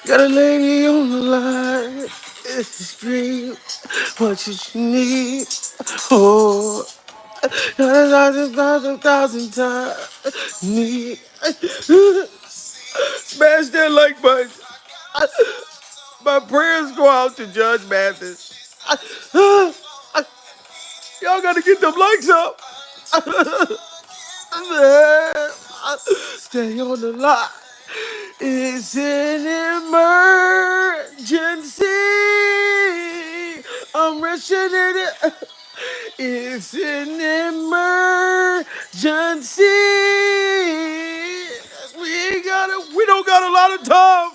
Got a lady on the line. It's the street. What you need? Oh, got a thousand times. Need. Smash that like button. My prayers go out to Judge Mathis. Y'all gotta get them likes up. Stay on the line. It's an emergency. I'm rushing it. It's an emergency. We don't got a lot of time.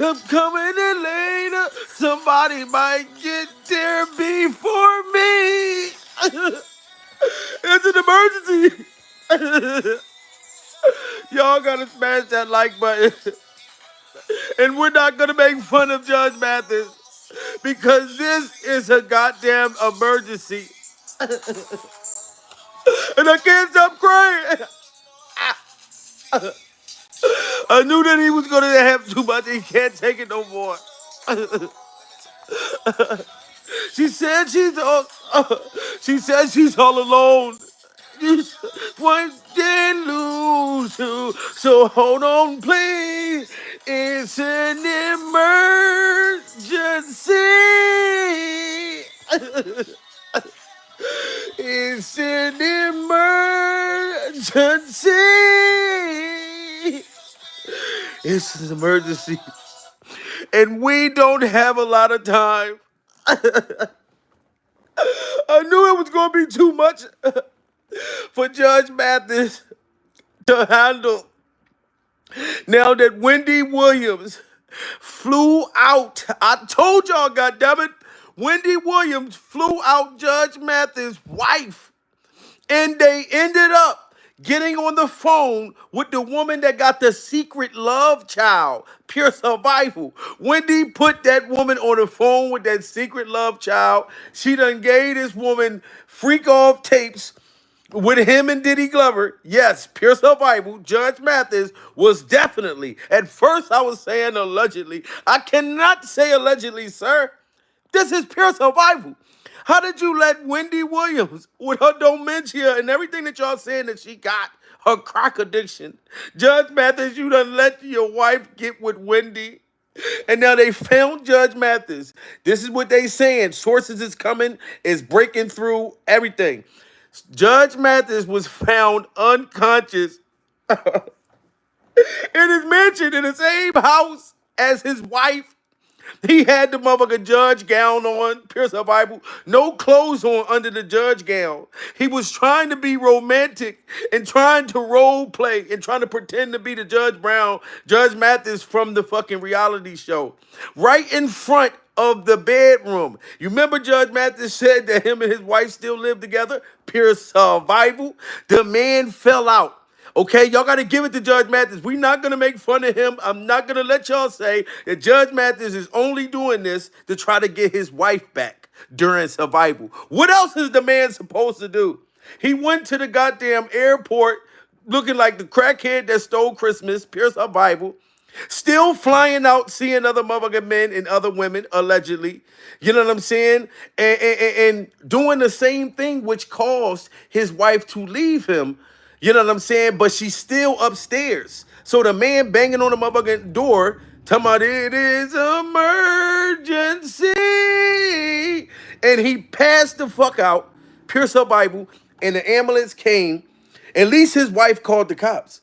I'm coming in later. Somebody might get there before me. It's an emergency. Y'all gotta smash that like button. And we're not gonna make fun of Judge Mathis because this is a goddamn emergency. And I can't stop crying. I knew that he was gonna have too much. He can't take it no more. She said she's all. She said she's all alone. One did lose you, so hold on, please. It's an emergency. It's an emergency. It's an emergency. And we don't have a lot of time. I knew it was going to be too much for Judge Mathis to handle. Now that Wendy Williams flew out, I told y'all, goddammit, Wendy Williams flew out Judge Mathis' wife, and they ended up getting on the phone with the woman that got the secret love child, pure survival. Wendy put that woman on the phone with that secret love child. She done gave this woman freak off tapes with him and Diddy Glover. Yes, pure survival. Judge Mathis was definitely, at first I was saying allegedly. I cannot say allegedly, sir. This is pure survival. How did you let Wendy Williams, with her dementia and everything that y'all saying that she got, her crack addiction, Judge Mathis, you done let your wife get with Wendy? And now they found Judge Mathis. This is what they saying. Sources is coming, is breaking through everything. Judge Mathis was found unconscious in his mansion in the same house as his wife. He had the motherfucking judge gown on, pure survival, no clothes on under the judge gown. He was trying to be romantic and trying to role play and trying to pretend to be the Judge Brown, Judge Mathis from the fucking reality show. Right in front of the bedroom. You remember Judge Mathis said that him and his wife still live together? Pure survival. The man fell out. Okay, y'all got to give it to Judge Mathis. We're not going to make fun of him. I'm not going to let y'all say that Judge Mathis is only doing this to try to get his wife back during survival. What else is the man supposed to do? He went to the goddamn airport looking like the crackhead that stole Christmas, pure survival. Still flying out, seeing other motherfucking men and other women, allegedly. You know what I'm saying? And doing the same thing which caused his wife to leave him. You know what I'm saying? But she's still upstairs. So the man banging on the motherfucking door, talking about it is emergency. And he passed the fuck out, pure survival, and the ambulance came. At least his wife called the cops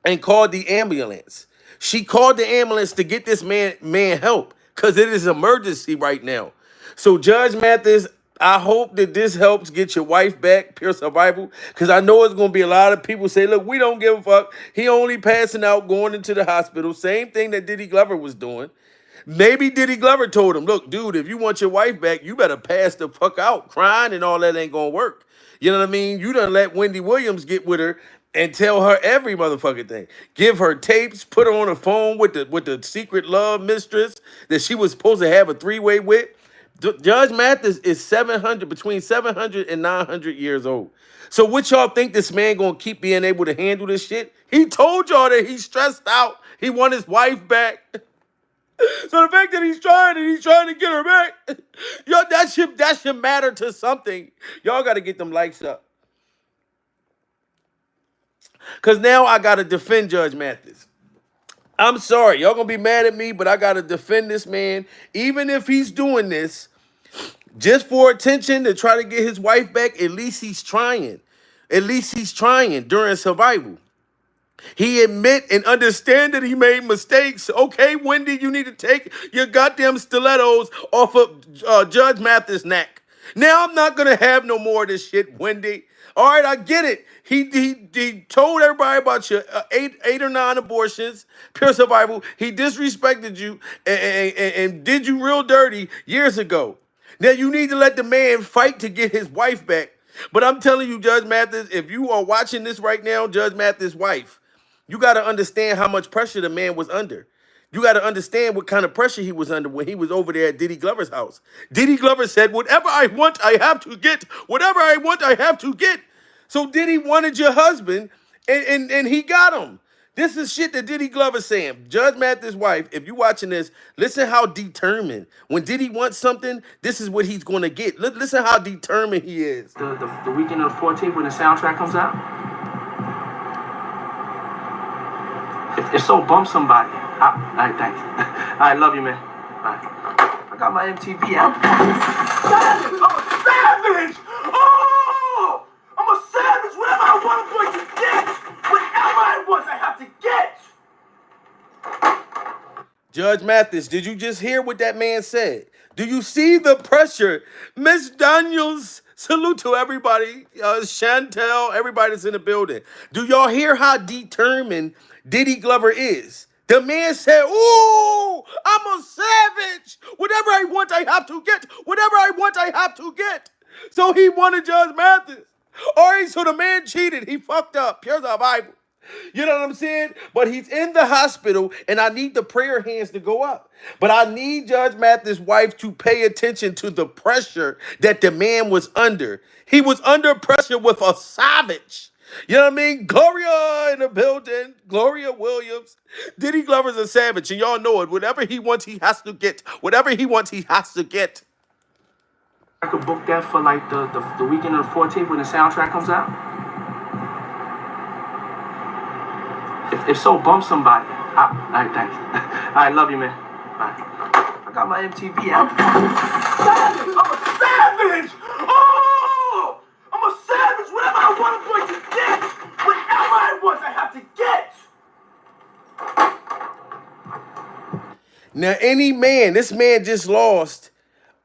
and called the ambulance. She called the ambulance to get this man help because it is emergency right now. So Judge Mathis, I hope that this helps get your wife back, pure survival, because I know it's going to be a lot of people say, look, we don't give a fuck. He only passing out, going into the hospital. Same thing that Diddy Glover was doing. Maybe Diddy Glover told him, look, dude, if you want your wife back, you better pass the fuck out. Crying and all that ain't going to work. You know what I mean? You done let Wendy Williams get with her and tell her every motherfucking thing. Give her tapes, put her on the phone with the secret love mistress that she was supposed to have a three-way with. Judge Mathis is 700, between 700 and 900 years old. So what y'all think this man gonna keep being able to handle this shit? He told y'all that he's stressed out. He want his wife back. So the fact that he's trying to get her back, yo, that should matter to something. Y'all gotta get them likes up. Cause now I gotta defend Judge Mathis. I'm sorry, y'all gonna be mad at me, but I gotta defend this man. Even if he's doing this just for attention to try to get his wife back, at least he's trying. At least he's trying during survival. He admit and understand that he made mistakes. Okay, Wendy, you need to take your goddamn stilettos off of Judge Mathis' neck. Now I'm not gonna have no more of this shit, Wendy. All right, I get it. He told everybody about your eight or nine abortions, pure survival. He disrespected you and did you real dirty years ago. Now you need to let the man fight to get his wife back. But I'm telling you, Judge Mathis, if you are watching this right now, Judge Mathis' wife, you got to understand how much pressure the man was under. You got to understand what kind of pressure he was under when he was over there at Diddy Glover's house. Diddy Glover said, whatever I want, I have to get. Whatever I want, I have to get. So Diddy wanted your husband, and he got him. This is shit that Diddy Glover's saying. Judge Mathis' wife, if you watching this, listen how determined. When Diddy wants something, this is what he's going to get. Listen how determined he is. The weekend of the 14th when the soundtrack comes out. If so, bump somebody. All right, thanks. I love you, man. All right. I got my MTV out. Savage! I'm a savage! Oh! I'm a savage! Whatever I want, I'm going to get! Whatever I want, I have to get! Judge Mathis, did you just hear what that man said? Do you see the pressure? Miss Daniels, salute to everybody. Chantel, everybody that's in the building. Do y'all hear how determined Diddy Glover is? The man said, ooh, I'm a savage. Whatever I want, I have to get. Whatever I want, I have to get. So he wanted Judge Mathis. All right, so the man cheated. He fucked up. Pure survival. You know what I'm saying? But he's in the hospital, and I need the prayer hands to go up. But I need Judge Mathis' wife to pay attention to the pressure that the man was under. He was under pressure with a savage. You know what I mean? Gloria in the building. Gloria Williams. Diddy Glover's a savage, and y'all know it. Whatever he wants, he has to get. Whatever he wants, he has to get. I could book that for like the weekend of the 14th when the soundtrack comes out. If so, bump somebody. All right, thanks. I love you, man. All right. I got my MTV out. Savage! I'm a savage! Oh! I'm a savage! Whatever I want, I'm going to get! Whatever I want, I have to get! Now, any man, this man just lost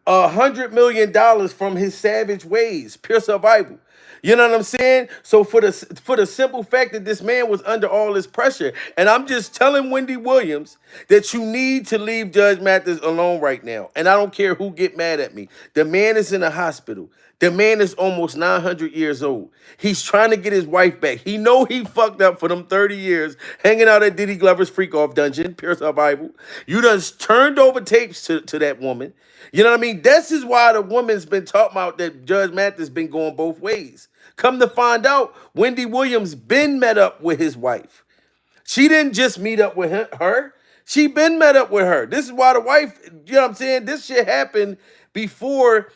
$100 million from his savage ways, pure survival. You know what I'm saying? So for the simple fact that this man was under all this pressure, and I'm just telling Wendy Williams that you need to leave Judge Mathis alone right now. And I don't care who get mad at me. The man is in a hospital. The man is almost 900 years old. He's trying to get his wife back. He know he fucked up for them 30 years hanging out at Diddy Glover's freak-off dungeon, pure survival. You done turned over tapes to that woman. You know what I mean? This is why the woman's been talking about that Judge Mathis been going both ways. Come to find out, Wendy Williams been met up with his wife. She didn't just meet up with her. She been met up with her. This is why the wife, you know what I'm saying? This shit happened before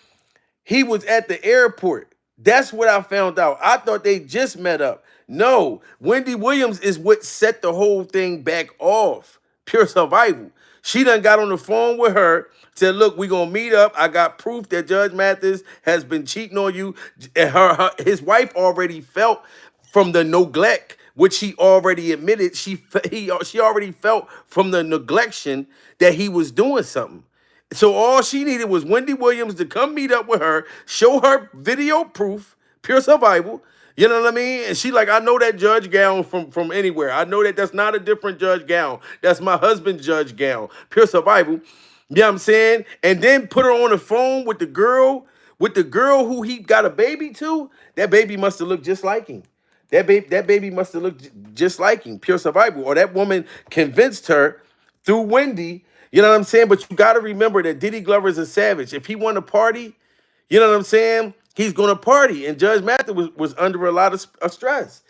he was at the airport. That's what I found out. I thought they just met up. No, Wendy Williams is what set the whole thing back off. Pure survival. She done got on the phone with her, said, look, we going to meet up. I got proof that Judge Mathis has been cheating on you. And his wife already felt from the neglect, which he already admitted. She already felt from the neglection that he was doing something. So all she needed was Wendy Williams to come meet up with her, show her video proof, pure survival. You know what I mean? And she like, I know that judge gown from anywhere. I know that that's not a different judge gown. That's my husband's judge gown. Pure survival. You know what I'm saying? And then put her on the phone with the girl who he got a baby to. That baby must have looked just like him. That baby must have looked just like him. Pure survival. Or that woman convinced her through Wendy, You know what I'm saying? But you got to remember that Diddy Glover is a savage. If he want to party, you know what I'm saying? He's going to party. And Judge Mathis was under a lot of stress.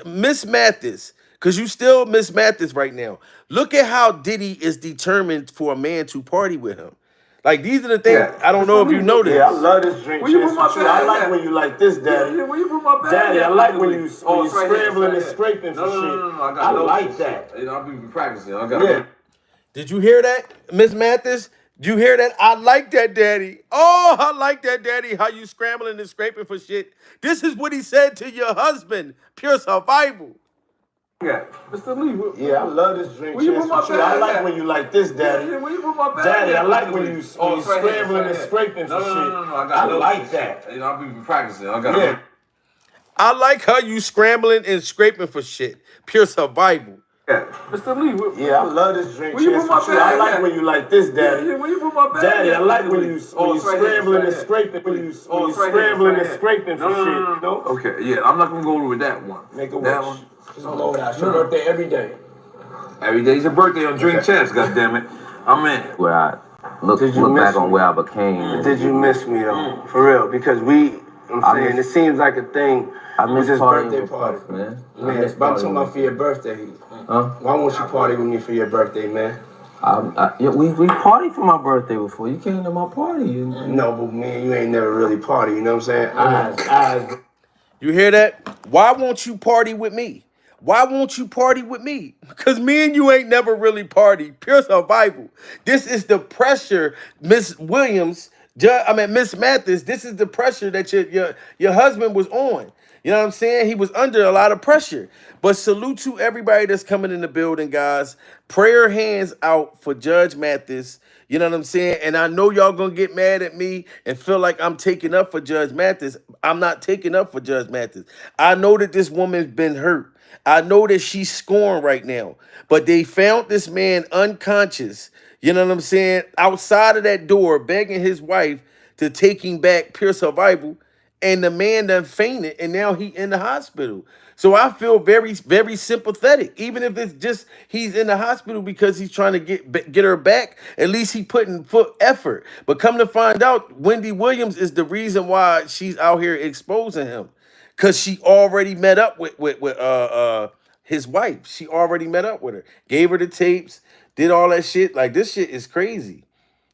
Miss Mathis, because you still Miss Mathis right now. Look at how Diddy is determined for a man to party with him. Like, these are the things, Yeah. I don't know if you know this. Yeah, I love this drink. Where you put my bag? I like when you like this, Daddy. Yeah, where you put my bag? Daddy, I like when you scrambling and scraping for shit. No, I like that. You know, I'll be practicing. I got it. Did you hear that, Miss Mathis? Did you hear that? I like that, Daddy. Oh, I like that, Daddy. How you scrambling and scraping for shit. This is what he said to your husband. Pure survival. Yeah, Mr. Lee. Yeah, I love this drink. Where you put my bag? I like when you like this, Daddy. Yeah, where you put my bag? Daddy, I like when you scrambling and scraping for shit. No, I like that. You know, I'll be practicing. I got it. I like how you scrambling and scraping for shit. Pure survival. Yeah, Mr. Lee. Yeah, I love this drink. Where you put my bag? I like when you like this, Daddy. Yeah, where you put my bag? Daddy, I like when you scrambling and scraping. When you scrambling and scraping for shit. No. Okay, yeah, I'm not gonna go with that one. Make a wish. That one. Just blow it out. It's your birthday every day. Every day's your birthday on Drink Champs, goddammit. I'm in. Where I look back on where I became. Did you miss me though? For real? Because it seems like a thing. I miss his partying birthday with party, folks, man. But I'm talking about for your birthday. Huh? Why won't you party with me for your birthday, man? Yeah, we partied for my birthday before. You came to my party. No, but me and you ain't never really party. You know what I'm saying? You hear that? Why won't you party with me? Why won't you party with me? Because me and you ain't never really partied. Pure survival. This is the pressure, Miss Williams. Miss Mathis. This is the pressure that your husband was on. You know what I'm saying? He was under a lot of pressure. But salute to everybody that's coming in the building, guys. Prayer hands out for Judge Mathis. You know what I'm saying? And I know y'all gonna get mad at me and feel like I'm taking up for Judge Mathis. I'm not taking up for Judge Mathis. I know that this woman's been hurt. I know that she's scorned right now. But they found this man unconscious. You know what I'm saying? Outside of that door, begging his wife to take him back, pure survival. And the man done fainted, and now he in the hospital. So I feel very, very sympathetic. Even if it's just he's in the hospital because he's trying to get her back, at least he putting foot effort. But come to find out, Wendy Williams is the reason why she's out here exposing him, because she already met up with his wife. She already met up with her, gave her the tapes, did all that shit. Like, this shit is crazy.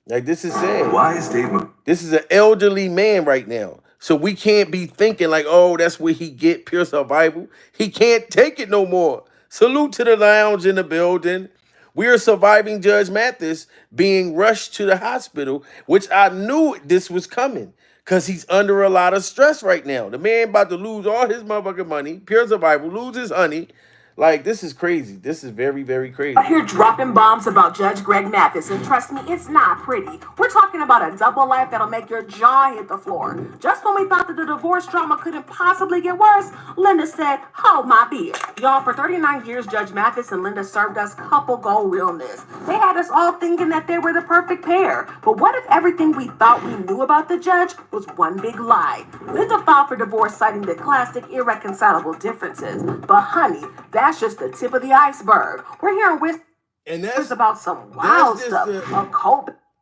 Like, this is sad. Why is David? This is an elderly man right now. So we can't be thinking like, oh, that's where he get pure survival. He can't take it no more. Salute to the lounge in the building. We are surviving Judge Mathis being rushed to the hospital, which I knew this was coming because he's under a lot of stress right now. The man about to lose all his motherfucking money, pure survival, lose his honey. Like, this is crazy. This is very, very crazy. I hear dropping bombs about Judge Greg Mathis, and trust me, it's not pretty. We're talking about a double life that'll make your jaw hit the floor. Just when we thought that the divorce drama couldn't possibly get worse, Linda said, hold my beer. Y'all, for 39 years, Judge Mathis and Linda served us couple goal realness. They had us all thinking that they were the perfect pair. But what if everything we thought we knew about the judge was one big lie? Linda filed for divorce citing the classic irreconcilable differences. But honey, that's just the tip of the iceberg. We're hearing whispers about some wild stuff.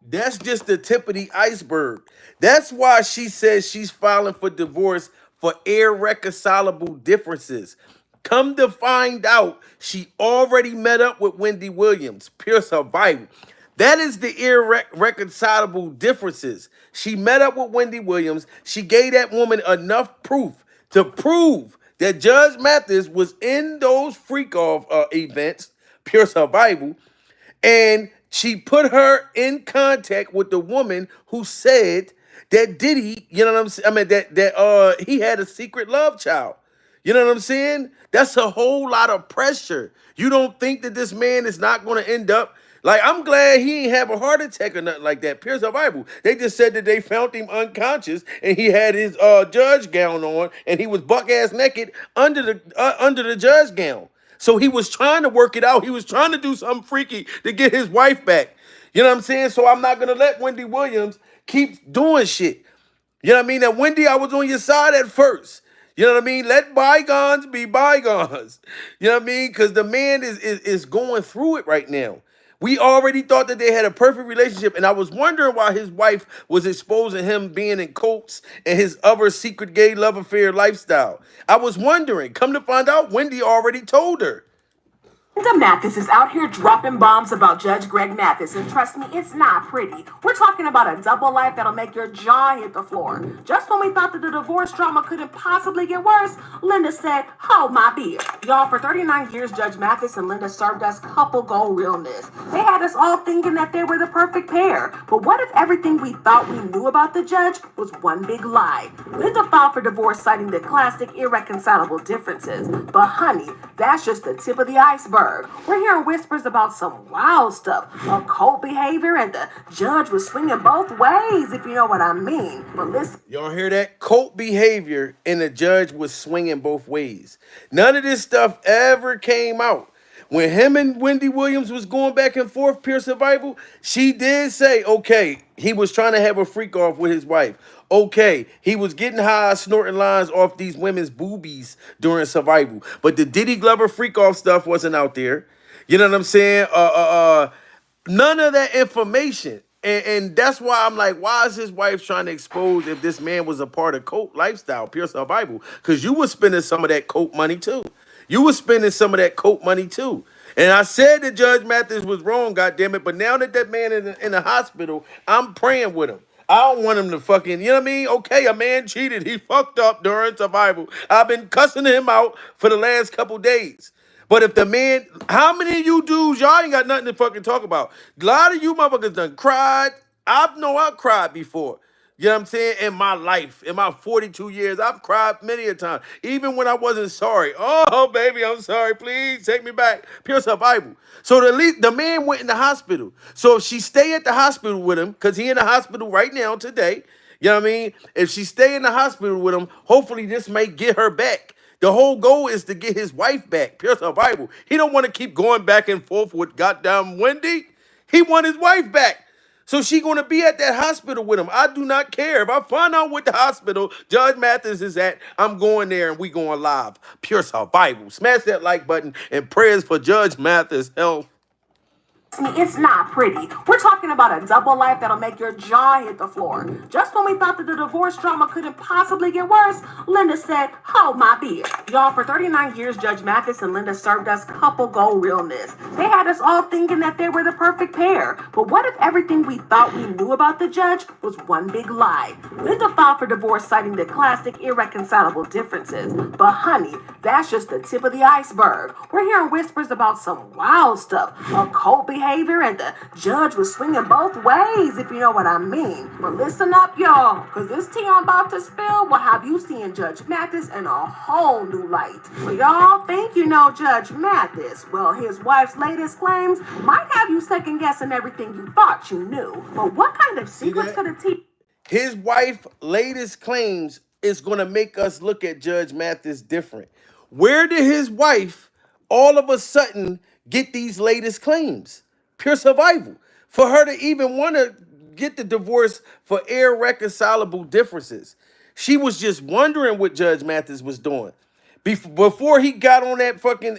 That's just the tip of the iceberg. That's why she says she's filing for divorce for irreconcilable differences. Come to find out, she already met up with Wendy Williams, pure survival. That is the irreconcilable differences. She met up with Wendy Williams. She gave that woman enough proof to prove that Judge Mathis was in those freak-off events, pure survival, and she put her in contact with the woman who said that Diddy, you know what I'm saying? I mean, that he had a secret love child. You know what I'm saying? That's a whole lot of pressure. You don't think that this man is not going to end up like, I'm glad he ain't have a heart attack or nothing like that. Pure survival. They just said that they found him unconscious and he had his judge gown on and he was buck ass naked under the judge gown. So he was trying to work it out. He was trying to do something freaky to get his wife back. You know what I'm saying? So I'm not gonna let Wendy Williams keep doing shit. You know what I mean? Now, Wendy, I was on your side at first. You know what I mean? Let bygones be bygones. You know what I mean? Because the man is going through it right now. We already thought that they had a perfect relationship, and I was wondering why his wife was exposing him being in cults and his other secret gay love affair lifestyle. I was wondering. Come to find out, Wendy already told her. Linda Mathis is out here dropping bombs about Judge Greg Mathis, and trust me, it's not pretty. We're talking about a double life that'll make your jaw hit the floor. Just when we thought that the divorce drama couldn't possibly get worse, Linda said, hold my beer. Y'all, for 39 years, Judge Mathis and Linda served us couple goal realness. They had us all thinking that they were the perfect pair. But what if everything we thought we knew about the judge was one big lie? Linda filed for divorce citing the classic irreconcilable differences. But honey, that's just the tip of the iceberg. We're hearing whispers about some wild stuff, occult behavior, and the judge was swinging both ways, if you know what I mean. But listen. Y'all hear that? Cult behavior, and the judge was swinging both ways. None of this stuff ever came out. When him and Wendy Williams was going back and forth, Pure Survival, she did say, okay, he was trying to have a freak off with his wife. Okay, he was getting high, snorting lines off these women's boobies during Survival. But the Diddy Glover freak off stuff wasn't out there. You know what I'm saying? None of that information. And that's why I'm like, why is his wife trying to expose if this man was a part of cult lifestyle, Pure Survival? Because you were spending some of that cult money too. You were spending some of that cult money too. And I said that Judge Mathis was wrong, goddammit. But now that that man is in the hospital, I'm praying with him. I don't want him to fucking, you know what I mean? Okay, a man cheated. He fucked up during Survival. I've been cussing him out for the last couple days. But if the man, how many of you dudes, y'all ain't got nothing to fucking talk about? A lot of you motherfuckers done cried. I've cried before. You know what I'm saying? In my life, in my 42 years, I've cried many a time. Even when I wasn't sorry. Oh, baby, I'm sorry. Please take me back. Pure Survival. So the man went in the hospital. So if she stay at the hospital with him, because he in the hospital right now today, you know what I mean? If she stay in the hospital with him, hopefully this may get her back. The whole goal is to get his wife back. Pure Survival. He don't want to keep going back and forth with goddamn Wendy. He want his wife back. So she going to be at that hospital with him. I do not care. If I find out what the hospital Judge Mathis is at, I'm going there and we going live. Pure Survival. Smash that like button and prayers for Judge Mathis' health. It's not pretty. We're talking about a double life that'll make your jaw hit the floor. Just when we thought that the divorce drama couldn't possibly get worse, Linda said, hold my beer. Y'all, for 39 years, Judge Mathis and Linda served us couple goal realness. They had us all thinking that they were the perfect pair. But what if everything we thought we knew about the judge was one big lie? Linda filed for divorce citing the classic irreconcilable differences. But honey, that's just the tip of the iceberg. We're hearing whispers about some wild stuff, occult behavior, and the judge was swinging both ways, if you know what I mean. But listen up, y'all, because this tea I'm about to spill will have you seeing Judge Mathis in a whole new light. So y'all think you know Judge Mathis. Well, his wife's latest claims might have you second guessing everything you thought you knew. But what kind of secrets could a tea... His wife latest claims is going to make us look at Judge Mathis different. Where did his wife all of a sudden get these latest claims? Pure Survival. For her to even want to get the divorce for irreconcilable differences. She was just wondering what Judge Mathis was doing. Before he got on that fucking,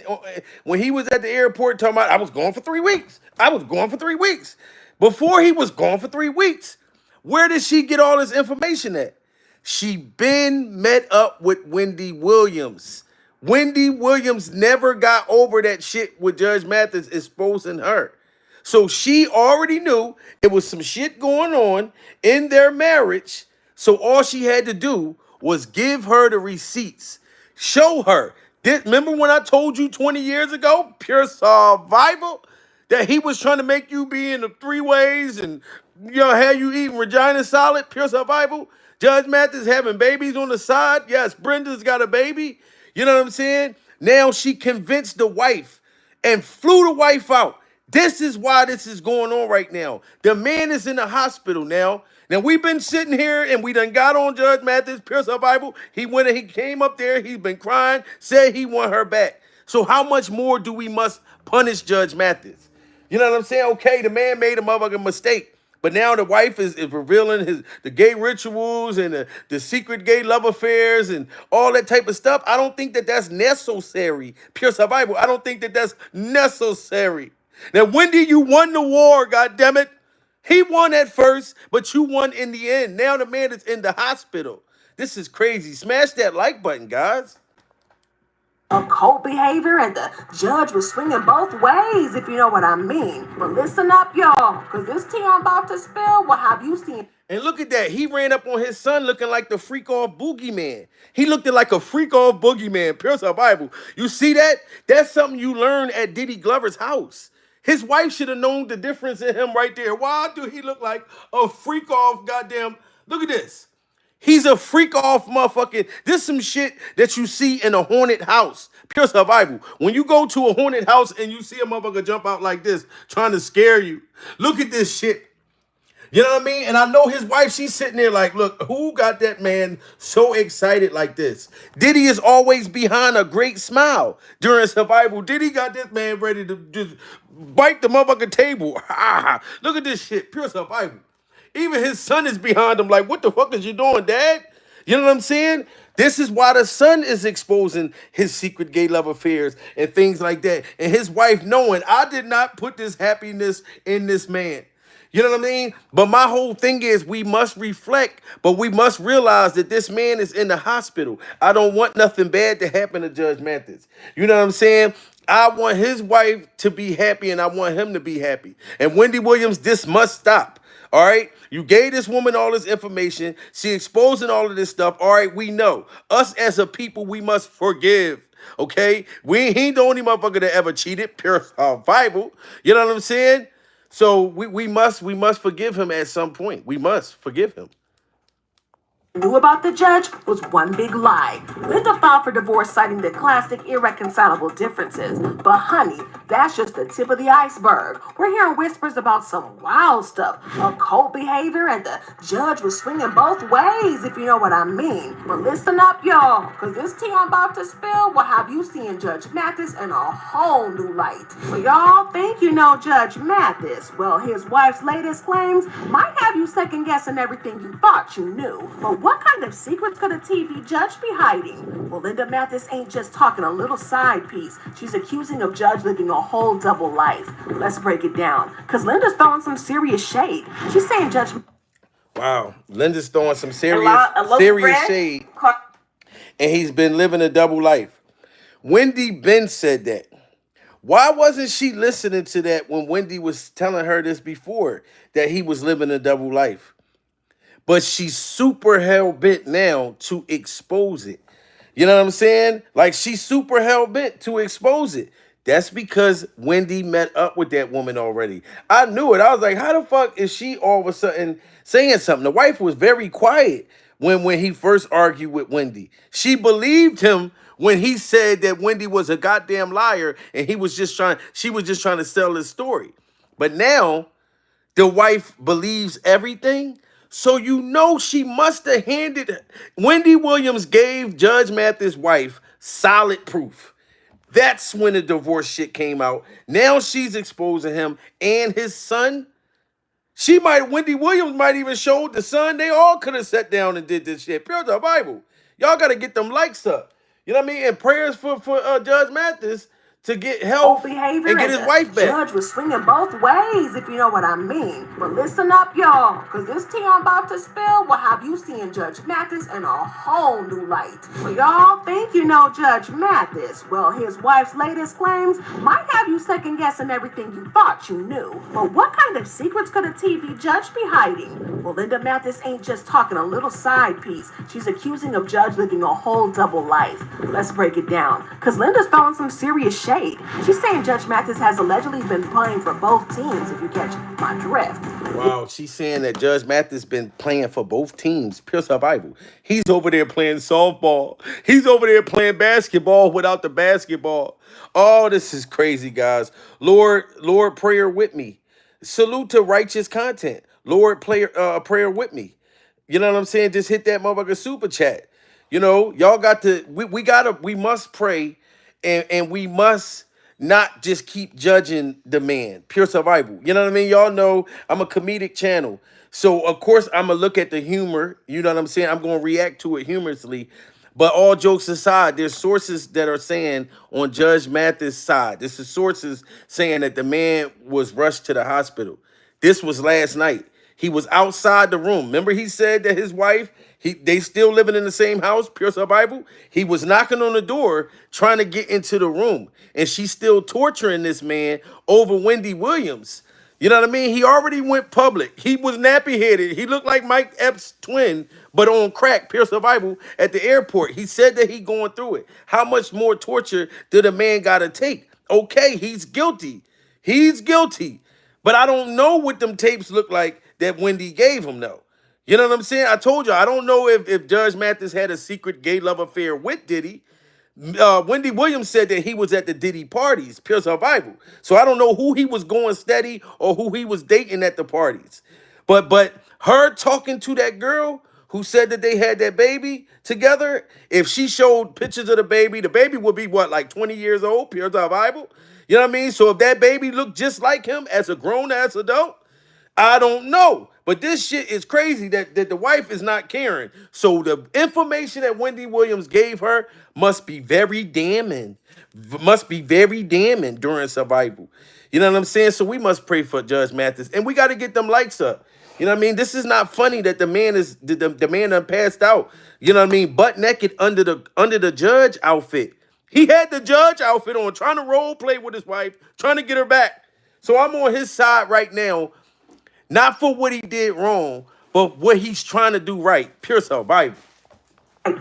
when he was at the airport talking about, I was gone for 3 weeks. I was gone for 3 weeks. Before he was gone for 3 weeks, where did she get all this information at? She been met up with Wendy Williams. Wendy Williams never got over that shit with Judge Mathis exposing her. So she already knew it was some shit going on in their marriage. So all she had to do was give her the receipts. Show her. Remember when I told you 20 years ago, Pure Survival, that he was trying to make you be in the three ways and have you eating Regina Solid, Pure Survival? Judge Mathis having babies on the side. Yes, Brenda's got a baby. You know what I'm saying? Now she convinced the wife and flew the wife out. This is why this is going on right now. The man is in the hospital now. Now, we've been sitting here and we done got on Judge Mathis, Pure Survival. He went and he came up there. He's been crying, said he want her back. So how much more do we must punish Judge Mathis? You know what I'm saying? Okay, the man made a motherfucking mistake. But now the wife is revealing the gay rituals and the secret gay love affairs and all that type of stuff. I don't think that that's necessary. Pure Survival. I don't think that that's necessary. Now, Wendy, you won the war, goddammit. He won at first, but you won in the end. Now the man is in the hospital. This is crazy. Smash that like button, guys. Occult behavior, and the judge was swinging both ways, if you know what I mean. But listen up, y'all, because this tea I'm about to spill will have you seen. And look at that. He ran up on his son looking like the freak off boogeyman. He looked like a freak off boogeyman. Pierce our Bible. You see that? That's something you learn at Diddy Glover's house. His wife should have known the difference in him right there. Why do he look like a freak off goddamn? Look at this. He's a freak off motherfucking. This some shit that you see in a haunted house. Pure survival. When you go to a haunted house and you see a motherfucker jump out like this, trying to scare you. Look at this shit. You know what I mean? And I know his wife, she's sitting there like, look, who got that man so excited like this? Diddy is always behind a great smile during survival. Diddy got this man ready to just bite the motherfucking table. Look at this shit. Pure survival. Even his son is behind him like, what the fuck is you doing, Dad? You know what I'm saying? This is why the son is exposing his secret gay love affairs and things like that. And his wife knowing, I did not put this happiness in this man. You know what I mean? But my whole thing is we must reflect, but we must realize that this man is in the hospital. I don't want nothing bad to happen to Judge Mathis. You know what I'm saying? I want his wife to be happy and I want him to be happy. And Wendy Williams, this must stop. All right, you gave this woman all this information. She exposing all of this stuff. All right, we know. Us as a people, we must forgive. Okay, he ain't the only motherfucker that ever cheated. Pure Bible. You know what I'm saying? So we must forgive him at some point. We must forgive him. Knew about the judge was one big lie. Linda filed for divorce citing the classic irreconcilable differences. But honey, that's just the tip of the iceberg. We're hearing whispers about some wild stuff, occult behavior, and the judge was swinging both ways, if you know what I mean. But listen up, y'all, because this tea I'm about to spill will have you seeing Judge Mathis in a whole new light. So y'all think you know Judge Mathis. Well, his wife's latest claims might have you second guessing everything you thought you knew. But what kind of secrets could a TV judge be hiding? Well, Linda Mathis ain't just talking a little side piece. She's accusing of judge living a whole double life. Let's break it down. Because Linda's throwing some serious shade. She's saying judge... Wow. Linda's throwing some serious shade. And he's been living a double life. Wendy Ben said that. Why wasn't she listening to that when Wendy was telling her this before, that he was living a double life? But she's super hell-bent now to expose it. You know what I'm saying? Like, she's super hell-bent to expose it. That's because Wendy met up with that woman already. I knew it. I was like, how the fuck is she all of a sudden saying something? The wife was very quiet when he first argued with Wendy. She believed him when he said that Wendy was a goddamn liar and she was just trying to sell his story. But now the wife believes everything. So you know she must have handed... Wendy Williams gave Judge Mathis' wife solid proof. That's when the divorce shit came out. Now she's exposing him and his son. Wendy Williams might even show the son. They all could have sat down and did this shit. Pure the Bible. Y'all got to get them likes up. You know what I mean? And prayers for Judge Mathis to get help and get his wife back. Judge was swinging both ways, if you know what I mean. But listen up, y'all, because this tea I'm about to spill will have you seeing Judge Mathis in a whole new light. So y'all think you know Judge Mathis. Well, his wife's latest claims might have you second guessing everything you thought you knew. But what kind of secrets could a TV judge be hiding? Well, Linda Mathis ain't just talking a little side piece. She's accusing of judge living a whole double life. Let's break it down, because Linda's throwing some serious shade. She's saying Judge Mathis has allegedly been playing for both teams, if you catch my drift. Wow, she's saying that Judge Mathis been playing for both teams. Pure survival. He's over there playing softball. He's over there playing basketball without the basketball. Oh, this is crazy, guys. Lord, prayer with me. Salute to righteous content. Lord, prayer with me. You know what I'm saying? Just hit that motherfucker super chat. You know, y'all got to, we must pray. And we must not just keep judging the man. Pure survival. You know what I mean? Y'all know I'm a comedic channel. So, of course, I'm going to look at the humor. You know what I'm saying? I'm going to react to it humorously. But all jokes aside, there's sources that are saying on Judge Mathis' side, this is sources saying that the man was rushed to the hospital. This was last night. He was outside the room. Remember, he said that his wife, they still living in the same house, pure survival. He was knocking on the door trying to get into the room, and she's still torturing this man over Wendy Williams. You know what I mean? He already went public. He was nappy headed. He looked like Mike Epps' twin, but on crack, pure survival at the airport. He said that he going through it. How much more torture did a man gotta take? Okay, he's guilty. He's guilty. But I don't know what them tapes look like that Wendy gave him, though. You know what I'm saying? I told you, I don't know if Judge Mathis had a secret gay love affair with Diddy. Wendy Williams said that he was at the Diddy parties, pure survival. So I don't know who he was going steady or who he was dating at the parties. But her talking to that girl who said that they had that baby together, if she showed pictures of the baby would be what, like 20 years old, pure survival? You know what I mean? So if that baby looked just like him as a grown-ass adult, I don't know. But this shit is crazy that the wife is not caring. So the information that Wendy Williams gave her must be very damning. Must be very damning during survival. You know what I'm saying? So we must pray for Judge Mathis. And we got to get them likes up. You know what I mean? This is not funny that the man is the man done passed out. You know what I mean? Butt naked under the judge outfit. He had the judge outfit on, trying to role play with his wife, trying to get her back. So I'm on his side right now. Not for what he did wrong, but what he's trying to do right. Pure survival.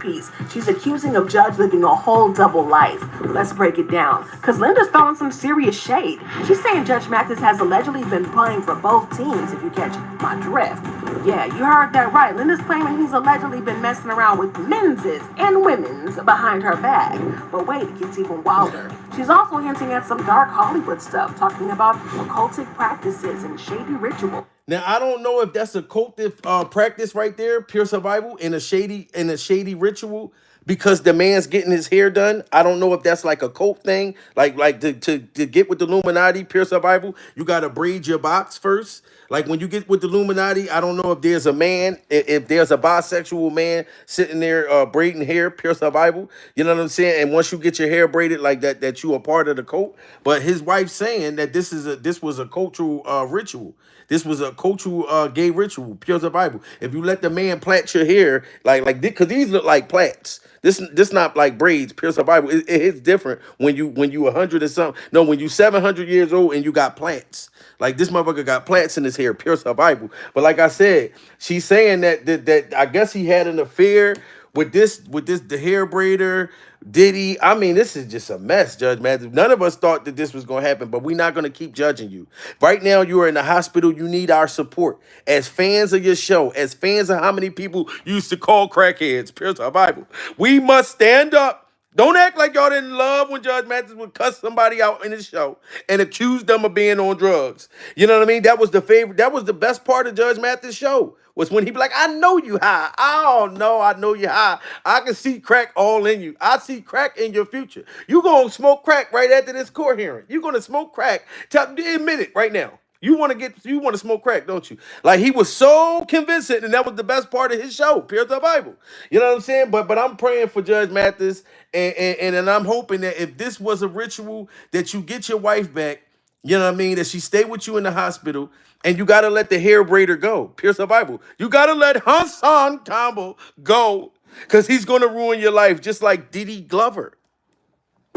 Piece. She's accusing of Judge living a whole double life. Let's break it down. Because Linda's throwing some serious shade. She's saying Judge Mathis has allegedly been playing for both teams, if you catch my drift. Yeah, you heard that right. Linda's claiming he's allegedly been messing around with men's and women's behind her back. But wait, it gets even wilder. She's also hinting at some dark Hollywood stuff, talking about occultic practices and shady rituals. Now I don't know if that's a cultic practice right there, pure survival, in a shady ritual, because the man's getting his hair done. I don't know if that's like a cult thing, like to get with the Illuminati, pure survival, you gotta braid your box first. Like when you get with the Illuminati, I don't know if there's a man, if there's a bisexual man sitting there braiding hair, pure survival. You know what I'm saying? And once you get your hair braided like that, that you are part of the cult. But his wife saying that this was a cultural ritual. This was a cultural gay ritual, pure survival. If you let the man plait your hair like because these look like plaits. This not like braids, pure survival. It's different when you 100 or something. No, when you 700 years old and you got plaits. Like this motherfucker got plaits in his hair, pure survival. But like I said, she's saying that I guess he had an affair with the hair braider, Diddy. I mean, this is just a mess, Judge Mathis. None of us thought that this was going to happen, but we're not going to keep judging you. Right now, you are in the hospital. You need our support. As fans of your show, as fans of how many people used to call crackheads, pure survival, we must stand up. Don't act like y'all didn't love when Judge Mathis would cuss somebody out in his show and accuse them of being on drugs. You know what I mean? That was the favorite. That was the best part of Judge Mathis' show, was when he be like, I know you high. Oh, no, I know you high. I can see crack all in you. I see crack in your future. You going to smoke crack right after this court hearing. You're going to smoke crack. Admit it right now. You want to smoke crack, don't you? Like, he was so convincing, and that was the best part of his show, pure survival. You know what I'm saying? But I'm praying for Judge Mathis, and I'm hoping that if this was a ritual, that you get your wife back, you know what I mean, that she stay with you in the hospital, and you got to let the hair braider go, pure survival. You got to let Hassan Campbell go, because he's going to ruin your life, just like Diddy Glover.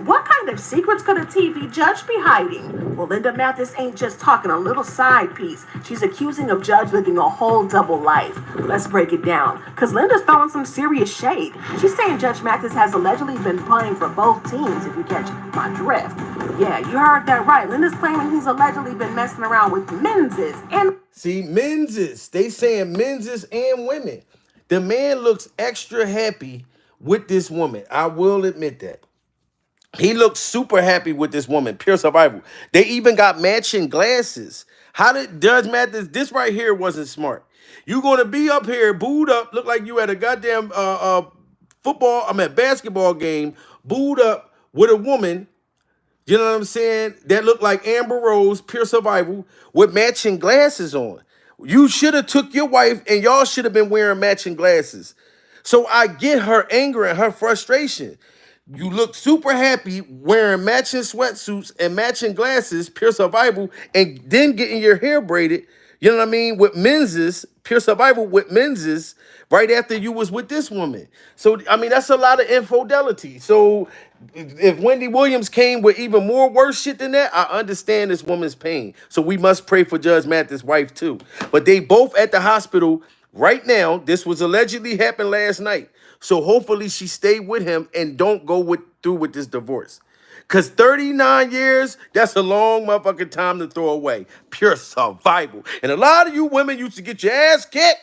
What kind of secrets could a TV judge be hiding? Well, Linda Mathis ain't just talking a little side piece. She's accusing of Judge living a whole double life. Let's break it down. Because Linda's throwing some serious shade. She's saying Judge Mathis has allegedly been playing for both teams, if you catch my drift. Yeah, you heard that right. Linda's claiming he's allegedly been messing around with men's and... See, men's. They saying men's and women. The man looks extra happy with this woman. I will admit that. He looked super happy with this woman, pure survival. They even got matching glasses. How did Judge Mathis, this right here wasn't smart. You going to be up here, booed up, look like you at a goddamn basketball game, booed up with a woman, you know what I'm saying, that looked like Amber Rose, pure survival, with matching glasses on. You should have took your wife and y'all should have been wearing matching glasses. So I get her anger and her frustration. You look super happy wearing matching sweatsuits and matching glasses, pure survival, and then getting your hair braided, you know what I mean, with menses, pure survival with menses, right after you was with this woman. So, I mean, that's a lot of infidelity. So if Wendy Williams came with even more worse shit than that, I understand this woman's pain. So we must pray for Judge Mathis' wife too. But they both at the hospital right now. This was allegedly happened last night. So hopefully she stay with him and don't go through with this divorce. Cause 39 years, that's a long motherfucking time to throw away. Pure survival. And a lot of you women used to get your ass kicked.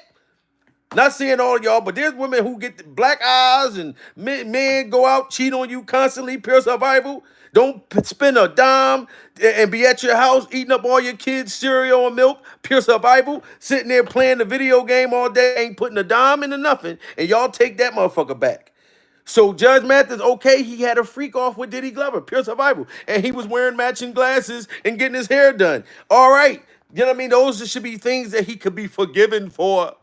Not saying all y'all, but there's women who get the black eyes and men go out, cheat on you constantly, pure survival. Don't spend a dime and be at your house eating up all your kids' cereal and milk, pure survival. Sitting there playing the video game all day, ain't putting a dime into nothing, and y'all take that motherfucker back. So Judge Mathis, okay, he had a freak off with Diddy Glover, pure survival. And he was wearing matching glasses and getting his hair done. All right. You know what I mean? Those should be things that he could be forgiven for.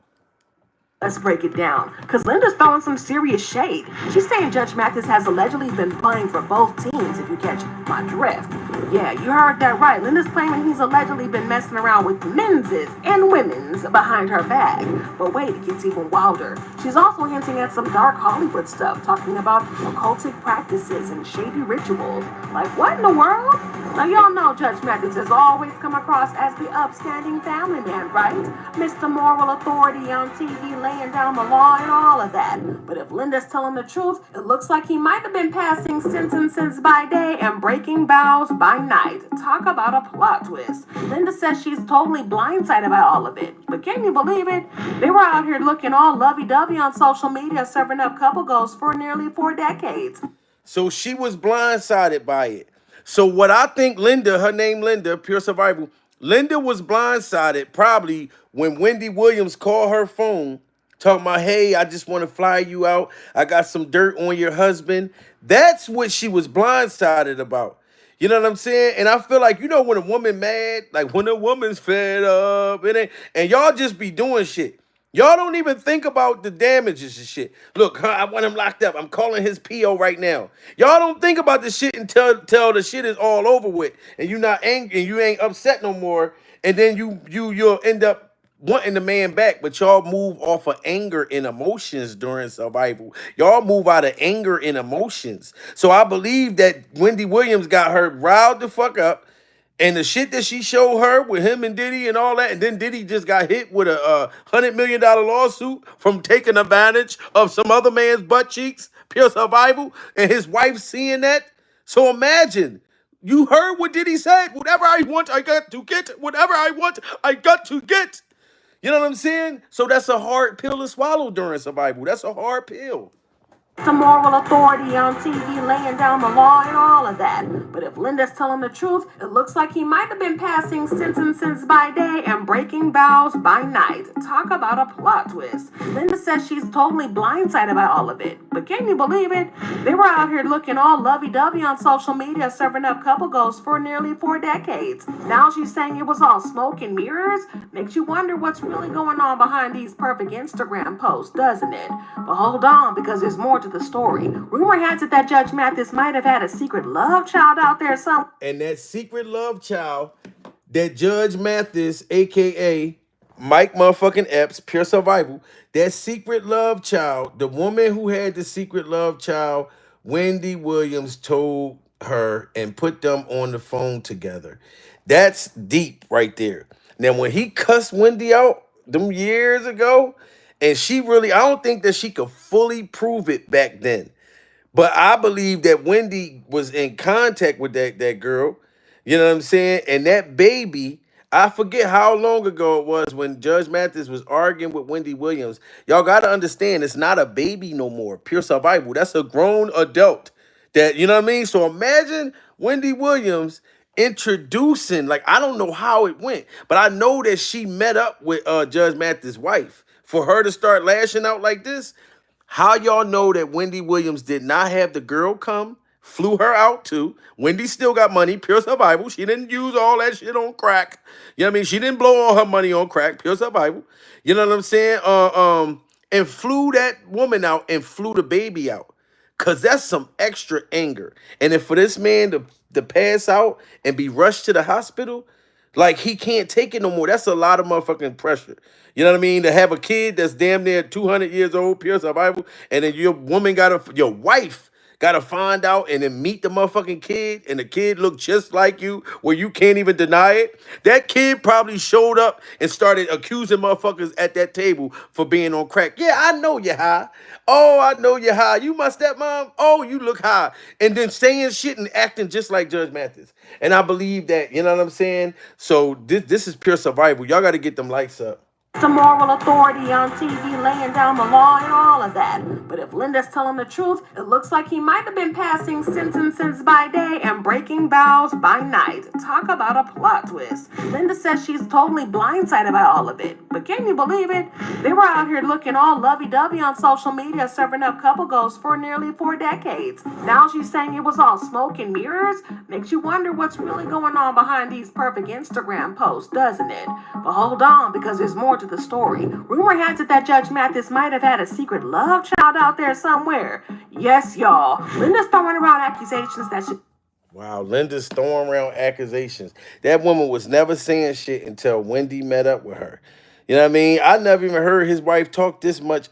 Let's break it down, because Linda's throwing some serious shade. She's saying Judge Mathis has allegedly been playing for both teams, if you catch my drift. Yeah, you heard that right. Linda's claiming he's allegedly been messing around with menses and women's behind her back. But wait, it gets even wilder. She's also hinting at some dark Hollywood stuff, talking about occultic practices and shady rituals. Like, what in the world? Now, y'all know Judge Mathis has always come across as the upstanding family man, right? Mr. Moral Authority on TV, laying down the law and all of that. But if Linda's telling the truth, it looks like he might have been passing sentences by day and breaking vows by night. Talk about a plot twist. Linda says she's totally blindsided by all of it. But can you believe it? They were out here looking all lovey-dovey on social media, serving up couple goals for nearly 4 decades. So she was blindsided by it. So what I think Linda, her name Linda, pure survival, Linda was blindsided probably when Wendy Williams called her phone talking about, hey, I just want to fly you out. I got some dirt on your husband. That's what she was blindsided about. You know what I'm saying? And I feel like, you know, when a woman mad, like when a woman's fed up, and y'all just be doing shit. Y'all don't even think about the damages and shit. Look, I want him locked up. I'm calling his PO right now. Y'all don't think about the shit until the shit is all over with, and you're not angry and you ain't upset no more. And then you'll end up wanting the man back, but y'all move off of anger and emotions during survival. Y'all move out of anger and emotions. So I believe that Wendy Williams got her riled the fuck up. And the shit that she showed her with him and Diddy and all that, and then Diddy just got hit with a $100 million lawsuit from taking advantage of some other man's butt cheeks, pure survival, and his wife seeing that. So imagine, you heard what Diddy said, whatever I want, I got to get. Whatever I want, I got to get. You know what I'm saying? So that's a hard pill to swallow during survival. That's a hard pill. The moral authority on TV, laying down the law and all of that. But if Linda's telling the truth, it looks like he might have been passing sentences by day and breaking vows by night. Talk about a plot twist. Linda says she's totally blindsided by all of it. But can you believe it? They were out here looking all lovey-dovey on social media, serving up couple goals for nearly 4 decades. Now she's saying it was all smoke and mirrors? Makes you wonder what's really going on behind these perfect Instagram posts, doesn't it? But hold on, because there's more to the story. Rumor has it that Judge Mathis might have had a secret love child out there somewhere. And that secret love child that Judge Mathis, aka Mike motherfucking Epps, pure survival, that secret love child, the woman who had the secret love child, Wendy Williams told her and put them on the phone together. That's deep right there. Now, when he cussed Wendy out them years ago, and she really, I don't think that she could fully prove it back then. But I believe that Wendy was in contact with that girl. You know what I'm saying? And that baby, I forget how long ago it was when Judge Mathis was arguing with Wendy Williams. Y'all got to understand, it's not a baby no more. Pure survival. That's a grown adult. That, you know what I mean? So imagine Wendy Williams introducing, like, I don't know how it went, but I know that she met up with Judge Mathis' wife. For her to start lashing out like this, how y'all know that Wendy Williams did not have the girl come, flew her out too? Wendy still got money, pure survival. She didn't use all that shit on crack. You know what I mean? She didn't blow all her money on crack, pure survival. You know what I'm saying? and flew that woman out and flew the baby out. Cause that's some extra anger. And if for this man to pass out and be rushed to the hospital, like he can't take it no more. That's a lot of motherfucking pressure. You know what I mean? To have a kid that's damn near 200 years old, pure survival, and then your wife gotta find out and then meet the motherfucking kid, and the kid look just like you, where you can't even deny it. That kid probably showed up and started accusing motherfuckers at that table for being on crack. Yeah, I know you're high. Oh, I know you're high. You my stepmom? Oh, you look high. And then saying shit and acting just like Judge Mathis. And I believe that, you know what I'm saying? So this is pure survival. Y'all got to get them likes up. The moral authority on TV laying down the law and all of that. But if Linda's telling the truth, it looks like he might have been passing sentences by day and breaking vows by night. Talk about a plot twist. Linda says she's totally blindsided by all of it. But can you believe it? They were out here looking all lovey-dovey on social media, serving up couple goals for nearly 4 decades. Now she's saying it was all smoke and mirrors? Makes you wonder what's really going on behind these perfect Instagram posts, doesn't it? But hold on, because there's more to the story. Rumor has it that Judge Mathis might have had a secret love child out there somewhere. Yes, y'all. Linda's throwing around accusations that she... Wow, Linda's throwing around accusations. That woman was never saying shit until Wendy met up with her. You know what I mean? I never even heard his wife talk this much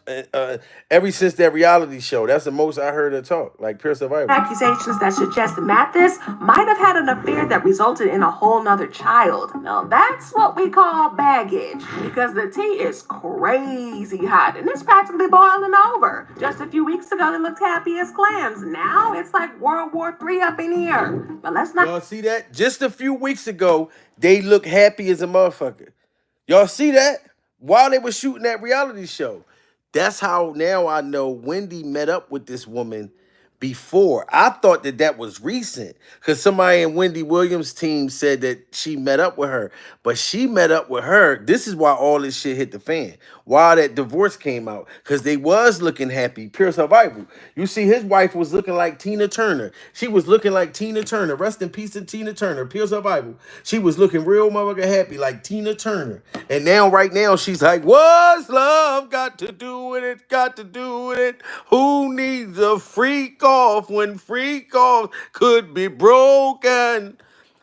ever since that reality show. That's the most I heard her talk, like pure survival. Accusations that suggest Mathis might have had an affair that resulted in a whole nother child. Now that's what we call baggage, because the tea is crazy hot and it's practically boiling over. Just a few weeks ago, they looked happy as clams. Now it's like World War III up in here. But let's not... Y'all see that? Just a few weeks ago, they look happy as a motherfucker. Y'all see that? While they were shooting that reality show. That's how now I know Wendy met up with this woman before. I thought that was recent because somebody in Wendy Williams' team said that she met up with her. But she met up with her. This is why all this shit hit the fan. Why that divorce came out. Because they was looking happy. Pure survival. You see, his wife was looking like Tina Turner. She was looking like Tina Turner. Rest in peace to Tina Turner. Pure survival. She was looking real motherfucking happy like Tina Turner. And now, right now, she's like, what's love got to do with it? Got to do with it? Who needs a freak off when freak off could be broken?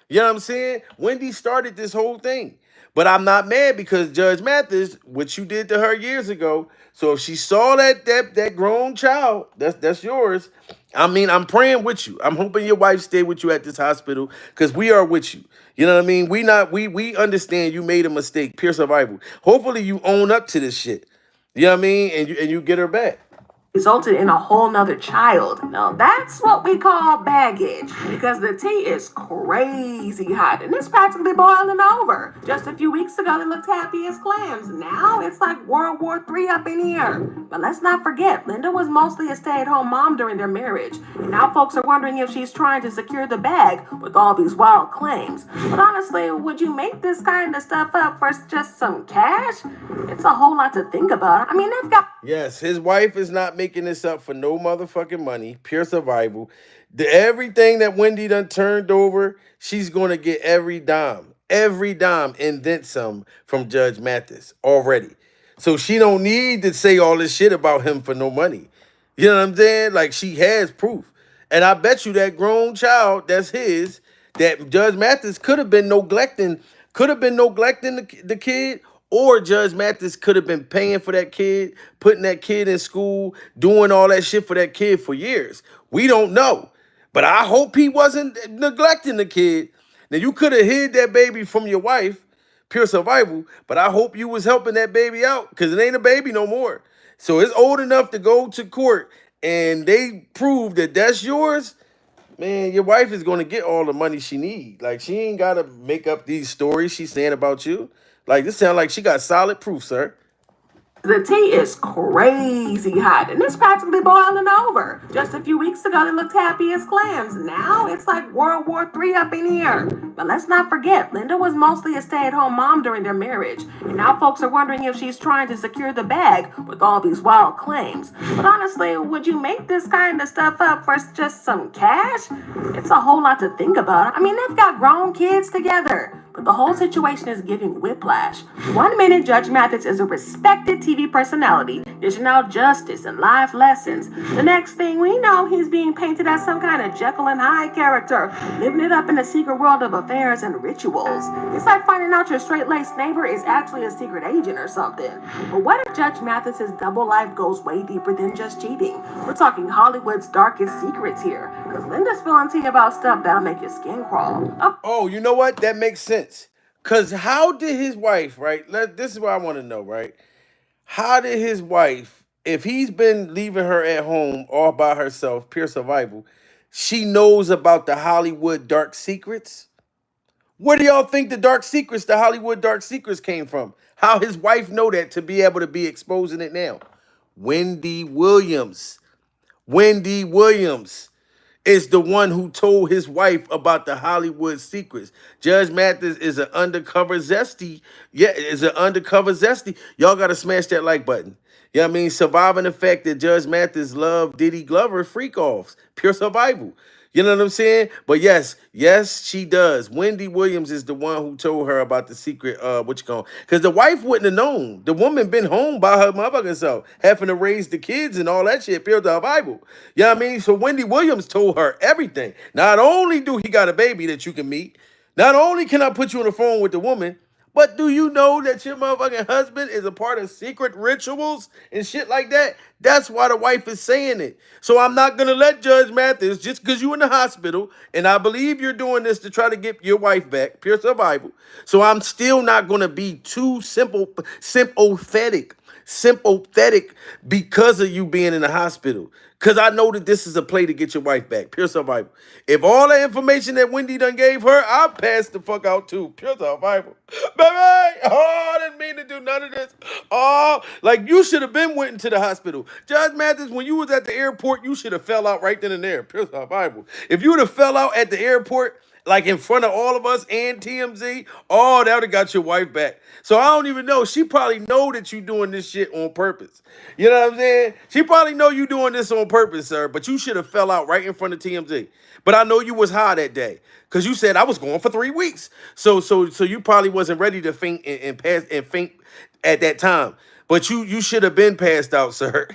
You know what I'm saying? Wendy started this whole thing. But I'm not mad because Judge Mathis, what you did to her years ago. So if she saw that grown child, that's yours. I mean, I'm praying with you. I'm hoping your wife stay with you at this hospital because we are with you. You know what I mean? We understand you made a mistake. Pure survival. Hopefully you own up to this shit. You know what I mean? And you get her back. Resulted in a whole nother child. Now that's what we call baggage, because the tea is crazy hot and it's practically boiling over. Just a few weeks ago, they looked happy as clams. Now it's like World War III up in here. But let's not forget, Linda was mostly a stay-at-home mom during their marriage. And now folks are wondering if she's trying to secure the bag with all these wild claims. But honestly, would you make this kind of stuff up for just some cash? It's a whole lot to think about. I mean, they've got... Yes, his wife is not making this up for no motherfucking money. Pure survival. Everything that Wendy done turned over, she's going to get every dime, and then some from Judge Mathis already. So she don't need to say all this shit about him for no money. You know what I'm saying? Like, she has proof. And I bet you that grown child that's his, that Judge Mathis could have been neglecting the kid. Or Judge Mathis could have been paying for that kid, putting that kid in school, doing all that shit for that kid for years. We don't know. But I hope he wasn't neglecting the kid. Now, you could have hid that baby from your wife, pure survival, but I hope you was helping that baby out because it ain't a baby no more. So it's old enough to go to court and they prove that that's yours. Man, your wife is going to get all the money she needs. Like, she ain't got to make up these stories she's saying about you. Like, this sounds like she got solid proof, sir. The tea is crazy hot and it's practically boiling over. Just a few weeks ago, they looked happy as clams. Now it's like World War III up in here. But let's not forget, Linda was mostly a stay-at-home mom during their marriage. And now folks are wondering if she's trying to secure the bag with all these wild claims. But honestly, would you make this kind of stuff up for just some cash? It's a whole lot to think about. I mean, they've got grown kids together. but the whole situation is giving whiplash. 1 minute, Judge Mathis is a respected TV personality, dishing out justice and life lessons. The next thing we know, he's being painted as some kind of Jekyll and Hyde character, living it up in the secret world of affairs and rituals. It's like finding out your straight-laced neighbor is actually a secret agent or something. But what if Judge Mathis's double life goes way deeper than just cheating? We're talking Hollywood's darkest secrets here, because Linda's spilling tea about stuff that'll make your skin crawl. Oh, you know what? That makes sense. Cause how did his wife, right? This is what I want to know, right? How did his wife, if he's been leaving her at home all by herself, pure survival, she knows about the Hollywood dark secrets? Where do y'all think the Hollywood dark secrets came from? How his wife know that to be able to be exposing it now? Wendy Williams. Wendy Williams is the one who told his wife about the Hollywood secrets. Judge Mathis is an undercover zesty. Yeah, is an undercover zesty. Y'all got to smash that like button. You know what I mean? Surviving the fact that Judge Mathis loved Diddy Glover freak-offs. Pure survival. You know what I'm saying? But yes, she does. Wendy Williams is the one who told her about the secret, because the wife wouldn't have known. The woman been home by her motherfucking self, having to raise the kids and all that shit, pure survival. You know what I mean? So Wendy Williams told her everything. Not only do he got a baby that you can meet, not only can I put you on the phone with the woman, but do you know that your motherfucking husband is a part of secret rituals and shit like that? That's why the wife is saying it. So I'm not going to let Judge Mathis, just because you're in the hospital, and I believe you're doing this to try to get your wife back, pure survival. So I'm still not going to be too sympathetic because of you being in the hospital. Because I know that this is a play to get your wife back. Pure survival. If all the information that Wendy done gave her, I'll pass the fuck out too. Pure survival. Baby! Oh, I didn't mean to do none of this. Oh, like you should have been went into the hospital. Judge Mathis, when you was at the airport, you should have fell out right then and there. Pure survival. If you would have fell out at the airport, like in front of all of us and TMZ, oh, that would have got your wife back. So I don't even know. She probably know that you doing this shit on purpose. You know what I'm saying? She probably know you doing this on purpose, sir. But you should have fell out right in front of TMZ. But I know you was high that day because you said I was going for 3 weeks. So you probably wasn't ready to faint and faint at that time. But you should have been passed out, sir.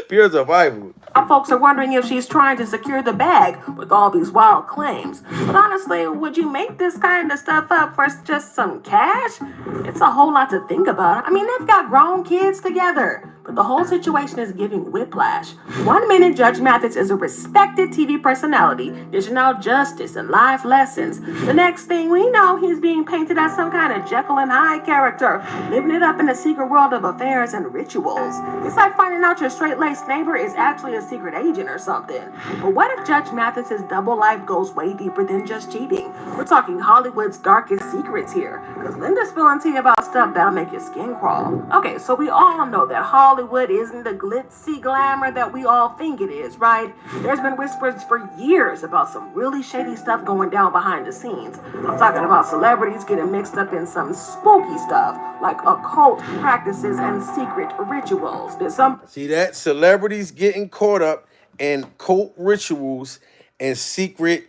Pure survival. Folks are wondering if she's trying to secure the bag with all these wild claims. But honestly, would you make this kind of stuff up for just some cash? It's a whole lot to think about. I mean, they've got grown kids together. But the whole situation is giving whiplash. 1 minute, Judge Mathis is a respected TV personality, dishing out justice and life lessons. The next thing we know, he's being painted as some kind of Jekyll and Hyde character, living it up in the secret world of affairs and rituals. It's like finding out your straight-laced neighbor is actually a secret agent or something. But what if Judge Mathis's double life goes way deeper than just cheating? We're talking Hollywood's darkest secrets here, because Linda's spilling tea about stuff that'll make your skin crawl. Okay, so we all know that Hollywood isn't the glitzy glamour that we all think it is, right? There's been whispers for years about some really shady stuff going down behind the scenes. I'm talking about celebrities getting mixed up in some spooky stuff, like occult practices and secret rituals. There's some See that? Celebrities getting caught up in cult rituals and secret.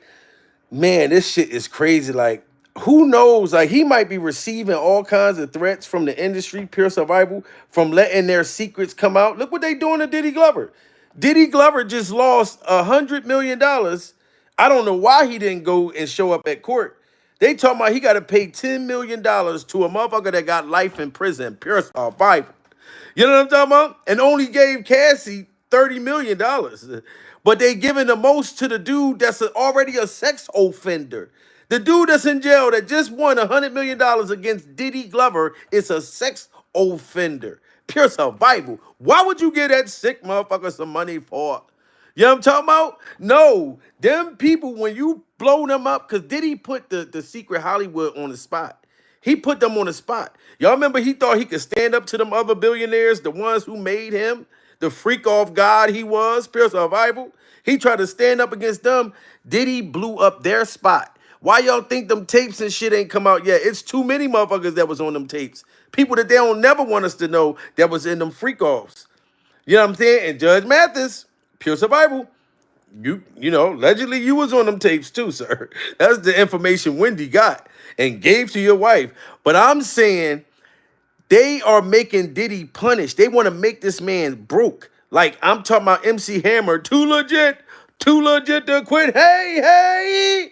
Man, this shit is crazy. Like, who knows? Like, he might be receiving all kinds of threats from the industry, pure survival, from letting their secrets come out. Look what they doing to Diddy Glover. Diddy Glover just lost $100 million. I don't know why he didn't go and show up at court. They talking about he got to pay $10 million to a motherfucker that got life in prison, pure survival. You know what I'm talking about? And only gave Cassie $30 million. But they giving the most to the dude that's already a sex offender. The dude that's in jail that just won $100 million against Diddy Glover is a sex offender. Pure survival. Why would you give that sick motherfucker some money for? You know what I'm talking about? No. Them people, when you blow them up, because Diddy put the secret Hollywood on the spot. He put them on the spot. Y'all remember he thought he could stand up to them other billionaires, the ones who made him, the freak-off god he was, pure survival. He tried to stand up against them. Diddy blew up their spot. Why y'all think them tapes and shit ain't come out yet? It's too many motherfuckers that was on them tapes. People that they don't never want us to know that was in them freak-offs. You know what I'm saying? And Judge Mathis, pure survival. You know, allegedly you was on them tapes too, sir. That's the information Wendy got. and gave to your wife. But I'm saying they are making Diddy punish. They want to make this man broke. Like I'm talking about MC Hammer, too legit to quit. Hey.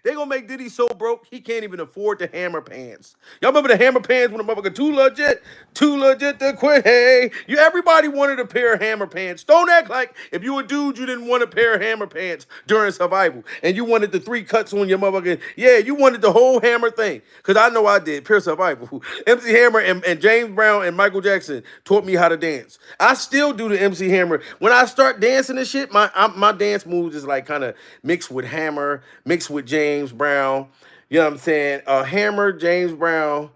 They gonna make Diddy so broke he can't even afford the hammer pants. Y'all remember the hammer pants when the motherfucker too legit to quit. Hey, everybody wanted a pair of hammer pants. Don't act like if you a dude you didn't want a pair of hammer pants during survival and you wanted the 3 cuts on your motherfucker. Yeah, you wanted the whole hammer thing. Cause I know I did. Pure survival. MC Hammer and James Brown and Michael Jackson taught me how to dance. I still do the MC Hammer. When I start dancing and shit, my dance moves is like kind of mixed with Hammer, mixed with James Brown. You know what I'm saying? Hammer, James Brown,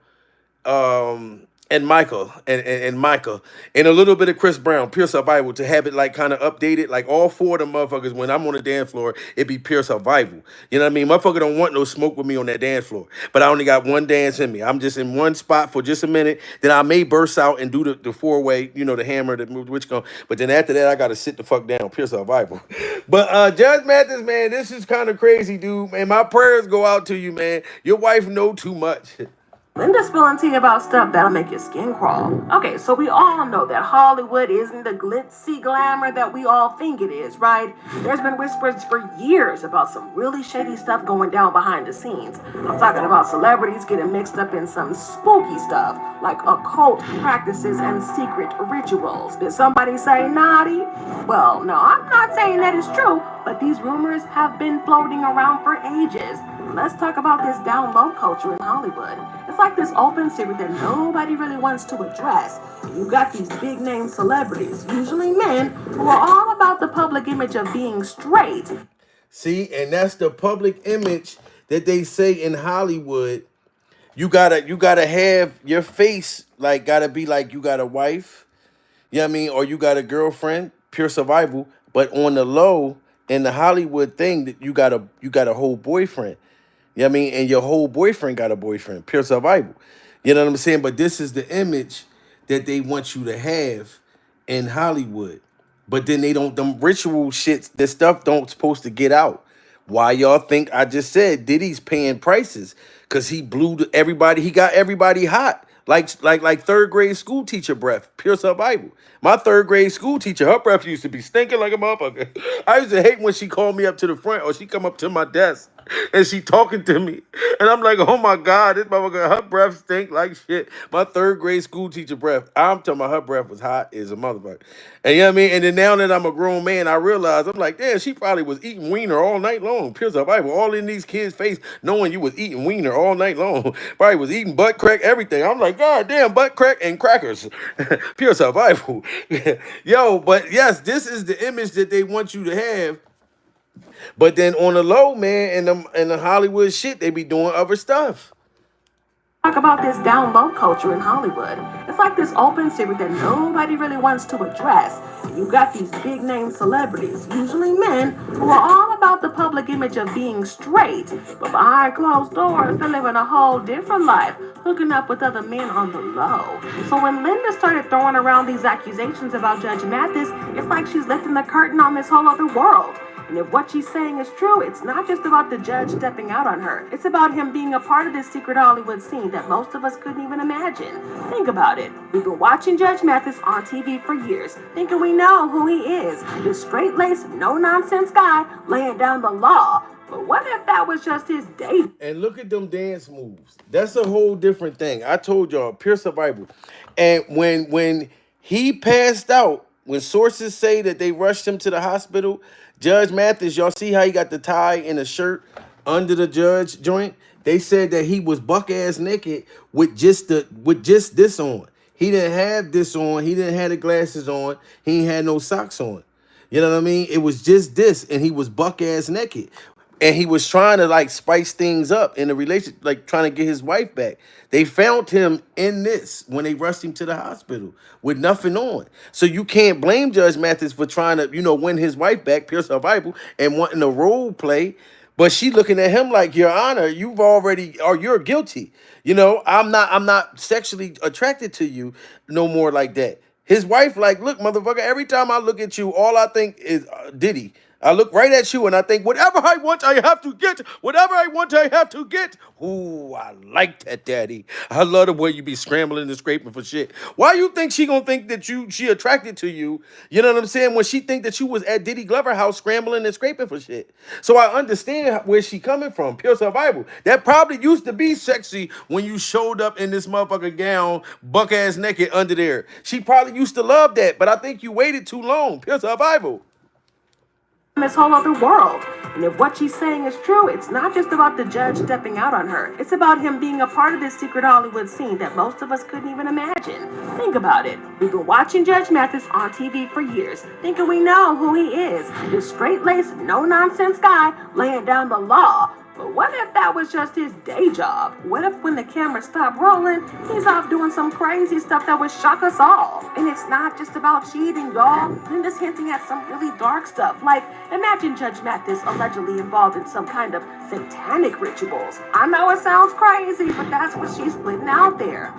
and Michael and Michael and a little bit of Chris Brown, pure survival, to have it like kind of updated. Like all 4 of them motherfuckers, when I'm on the dance floor, it be pure survival. You know what I mean? Motherfucker don't want no smoke with me on that dance floor. But I only got one dance in me. I'm just in one spot for just a minute. Then I may burst out and do the 4-way, you know, the hammer, the move, which go. But then after that, I gotta sit the fuck down. Pure survival. But Judge Mathis, man, this is kind of crazy, dude. Man, my prayers go out to you, man. Your wife know too much. Linda spilling tea about stuff that'll make your skin crawl. Okay, so we all know that Hollywood isn't the glitzy glamour that we all think it is, right? There's been whispers for years about some really shady stuff going down behind the scenes. I'm talking about celebrities getting mixed up in some spooky stuff, like occult practices and secret rituals. Did somebody say naughty? Well, no, I'm not saying that is true, but these rumors have been floating around for ages. Let's talk about this down low culture in Hollywood. It's like this open secret that nobody really wants to address. You got these big name celebrities, usually men, who are all about the public image of being straight. See, and that's the public image that they say in Hollywood. You gotta have your face like gotta be like you got a wife, you know what I mean, or you got a girlfriend, pure survival. But on the low, in the Hollywood thing, that you got a whole boyfriend. You know what I mean? And your whole boyfriend got a boyfriend. Pure survival. You know what I'm saying? But this is the image that they want you to have in Hollywood. But then they don't, them ritual shits, this stuff don't supposed to get out. Why y'all think I just said Diddy's paying prices? Because he everybody, he got everybody hot. Like 3rd grade school teacher breath. Pure survival. My 3rd grade school teacher, her breath used to be stinking like a motherfucker. I used to hate when she called me up to the front or she come up to my desk and she talking to me. And I'm like, oh my God, this motherfucker, her breath stink like shit. My 3rd grade school teacher breath, I'm talking about her breath was hot as a motherfucker. And you know what I mean? And then now that I'm a grown man, I realize, I'm like, damn, she probably was eating wiener all night long. Pure survival. All in these kids' face, knowing you was eating wiener all night long. Probably was eating butt crack, everything. I'm like, God damn, butt crack and crackers. Pure survival. Yo, but yes, this is the image that they want you to have. But then on the low, man, and the Hollywood shit, they be doing other stuff. Talk about this down low culture in Hollywood. It's like this open secret that nobody really wants to address. You got these big name celebrities, usually men, who are all about the public image of being straight. But behind closed doors, they're living a whole different life, hooking up with other men on the low. So when Linda started throwing around these accusations about Judge Mathis, it's like she's lifting the curtain on this whole other world. And if what she's saying is true, it's not just about the judge stepping out on her. It's about him being a part of this secret Hollywood scene that most of us couldn't even imagine. Think about it. We've been watching Judge Mathis on TV for years, thinking we know who he is. This straight-laced, no-nonsense guy laying down the law. But what if that was just his date? And look at them dance moves. That's a whole different thing. I told y'all, pure survival. And when he passed out, when sources say that they rushed him to the hospital, Judge Mathis, y'all see how he got the tie and the shirt under the judge joint? They said that he was buck ass naked with just this on. He didn't have this on. He didn't have the glasses on. He ain't had no socks on. You know what I mean? It was just this, and he was buck ass naked. And he was trying to like spice things up in the relationship, like trying to get his wife back. They found him in this when they rushed him to the hospital with nothing on. So you can't blame Judge Mathis for trying to, win his wife back, pure survival, and wanting a role play. But she looking at him like, Your Honor, you're guilty. I'm not sexually attracted to you no more like that. His wife like, look, motherfucker, every time I look at you, all I think is Diddy. I look right at you and I think, whatever I want, I have to get. Whatever I want, I have to get. Ooh, I like that, Daddy. I love the way you be scrambling and scraping for shit. Why you think she gonna think that she attracted to you? You know what I'm saying? When she think that you was at Diddy Glover house scrambling and scraping for shit. So I understand where she coming from. Pure survival. That probably used to be sexy when you showed up in this motherfucking gown, buck ass naked under there. She probably used to love that, but I think you waited too long. Pure survival. This whole other world. And if what she's saying is true, it's not just about the judge stepping out on her. It's about him being a part of this secret Hollywood scene that most of us couldn't even imagine. Think about it. We've been watching Judge Mathis on TV for years, thinking we know who he is. This straight-laced, no-nonsense guy laying down the law. But what if that was just his day job? What if when the camera stopped rolling, he's off doing some crazy stuff that would shock us all? And it's not just about cheating, y'all. Linda's hinting at some really dark stuff. Like, imagine Judge Mathis allegedly involved in some kind of satanic rituals. I know it sounds crazy, but that's what she's putting out there.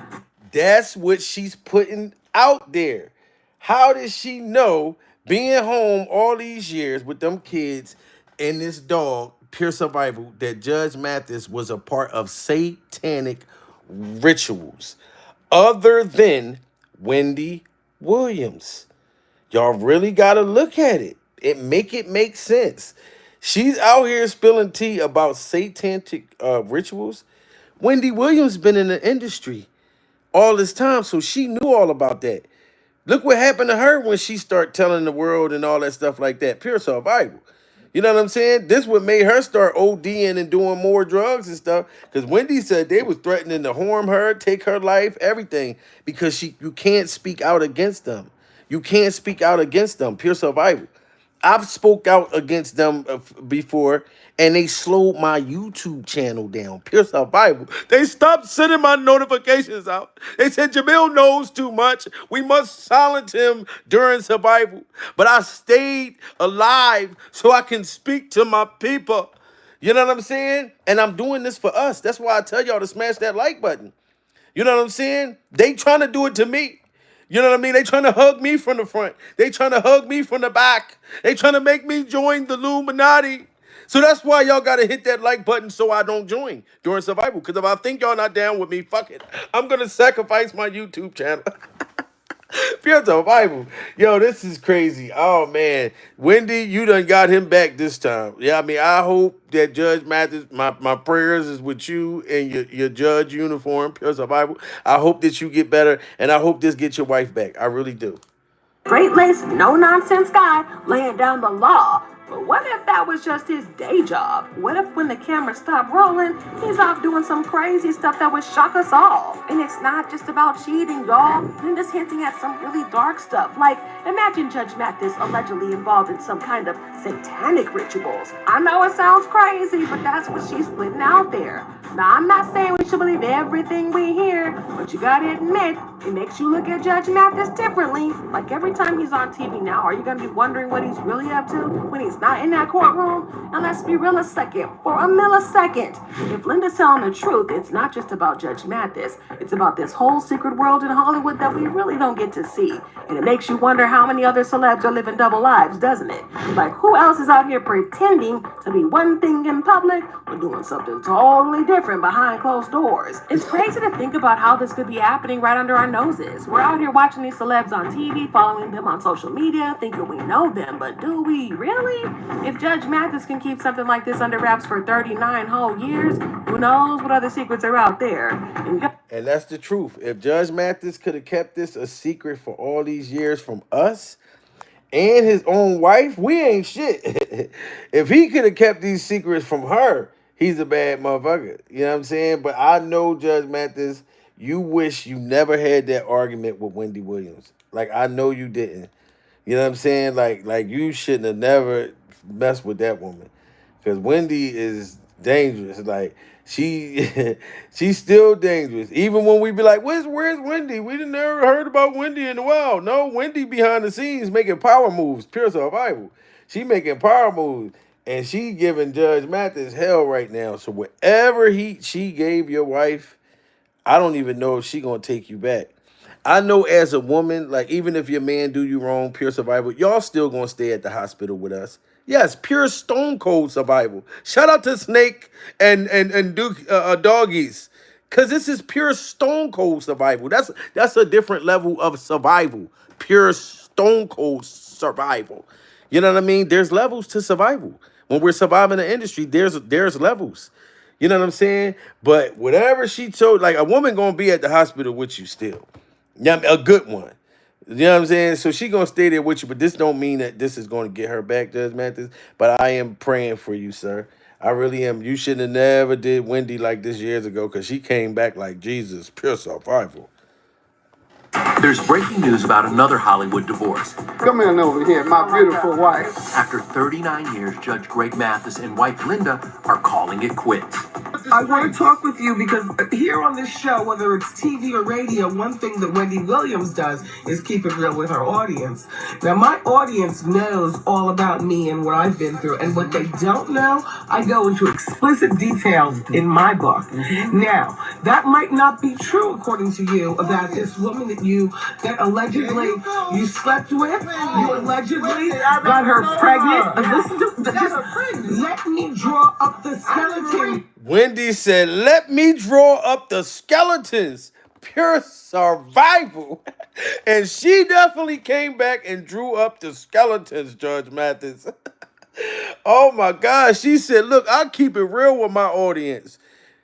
That's what she's putting out there. How does she know, being home all these years with them kids and this dog, pure survival, that Judge Mathis was a part of satanic rituals other than Wendy Williams? Y'all really got to look at it. It make sense. She's out here spilling tea about satanic rituals. Wendy Williams been in the industry all this time, so she knew all about that. Look what happened to her when she started telling the world and all that stuff like that. Pure survival. You know what I'm saying? This what made her start ODing and doing more drugs and stuff. Because Wendy said they was threatening to harm her, take her life, everything. Because you can't speak out against them. You can't speak out against them. Pure survival. I've spoke out against them before, and they slowed my YouTube channel down. Pure survival. They stopped sending my notifications out. They said Jamil knows too much. We must silence him during survival. But I stayed alive so I can speak to my people. You know what I'm saying? And I'm doing this for us. That's why I tell y'all to smash that like button. You know what I'm saying? They trying to do it to me. You know what I mean? They trying to hug me from the front. They trying to hug me from the back. They trying to make me join the Illuminati. So that's why y'all got to hit that like button so I don't join during survival. Because if I think y'all not down with me, fuck it. I'm going to sacrifice my YouTube channel. Pure survival. Yo, this is crazy. Oh, man. Wendy, you done got him back this time. Yeah, I mean, I hope that Judge Mathis, my prayers is with you and your judge uniform, Pure survival. I hope that you get better, and I hope this gets your wife back. I really do. Straight-laced, no-nonsense guy laying down the law. But what if that was just his day job? What if when the camera stopped rolling, he's off doing some crazy stuff that would shock us all? And it's not just about cheating, y'all. Linda's hinting at some really dark stuff. Like, imagine Judge Mathis allegedly involved in some kind of satanic rituals. I know it sounds crazy, but that's what she's putting out there. Now, I'm not saying we should believe everything we hear, but you gotta admit, it makes you look at Judge Mathis differently. Like, every time he's on TV now, are you gonna be wondering what he's really up to when he's not in that courtroom? And let's be real a second, for a millisecond. If Linda's telling the truth, it's not just about Judge Mathis. It's about this whole secret world in Hollywood that we really don't get to see. And it makes you wonder how many other celebs are living double lives, doesn't it? Like, who else is out here pretending to be one thing in public but doing something totally different behind closed doors? It's crazy to think about how this could be happening right under our noses. We're out here watching these celebs on TV, following them on social media, thinking we know them, but do we really? If Judge Mathis can keep something like this under wraps for 39 whole years, who knows what other secrets are out there? And that's the truth. If Judge Mathis could have kept this a secret for all these years from us and his own wife, we ain't shit. If he could have kept these secrets from her, he's a bad motherfucker. You know what I'm saying? But I know, Judge Mathis, you wish you never had that argument with Wendy Williams. Like, I know you didn't. You know what I'm saying? Like you shouldn't have never messed with that woman. Because Wendy is dangerous. Like, she's still dangerous. Even when we be like, where's Wendy? We didn't never heard about Wendy in a while. No, Wendy behind the scenes making power moves. Pure survival. She making power moves. And she giving Judge Mathis hell right now. So whatever she gave your wife, I don't even know if she gonna take you back. I know as a woman, like, even if your man do you wrong, pure survival, y'all still gonna stay at the hospital with us. Yes, pure stone cold survival. Shout out to Snake and Duke Doggies, cause this is pure stone cold survival. That's a different level of survival. Pure stone cold survival. You know what I mean? There's levels to survival. When we're surviving the industry, there's levels. You know what I'm saying? But whatever she told, like a woman gonna be at the hospital with you still. Yeah, a good one. You know what I'm saying? So she gonna stay there with you, but this don't mean that this is gonna get her back, Judge Mathis. But I am praying for you, sir. I really am. You should have never did Wendy like this years ago, because she came back like Jesus, pure survival. There's breaking news about another Hollywood divorce. Come in over here, my beautiful wife. After 39 years, Judge Greg Mathis and wife Linda are calling it quits. I want to talk with you because here on this show, whether it's TV or radio, one thing that Wendy Williams does is keep it real with her audience. Now, my audience knows all about me and what I've been through, and what they don't know, I go into explicit details in my book. Now, that might not be true, according to you, about this woman that allegedly you slept with. You allegedly got her pregnant. Listen to just let me draw up the skeleton. Wendy said, "Let me draw up the skeletons." Pure survival. And she definitely came back and drew up the skeletons, Judge Mathis. Oh my God. She said, "Look, I'll keep it real with my audience."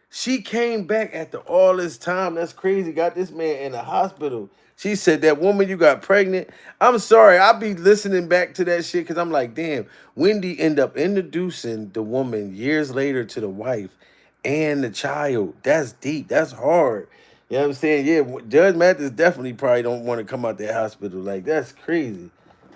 She came back after all this time. That's crazy. Got this man in the hospital. She said, "That woman you got pregnant." I'm sorry. I'll be listening back to that shit because I'm like, damn, Wendy ended up introducing the woman years later to the wife and the child. That's deep. That's hard. You know what I'm saying? Yeah, Judge Mathis definitely probably don't want to come out that hospital. Like, that's crazy.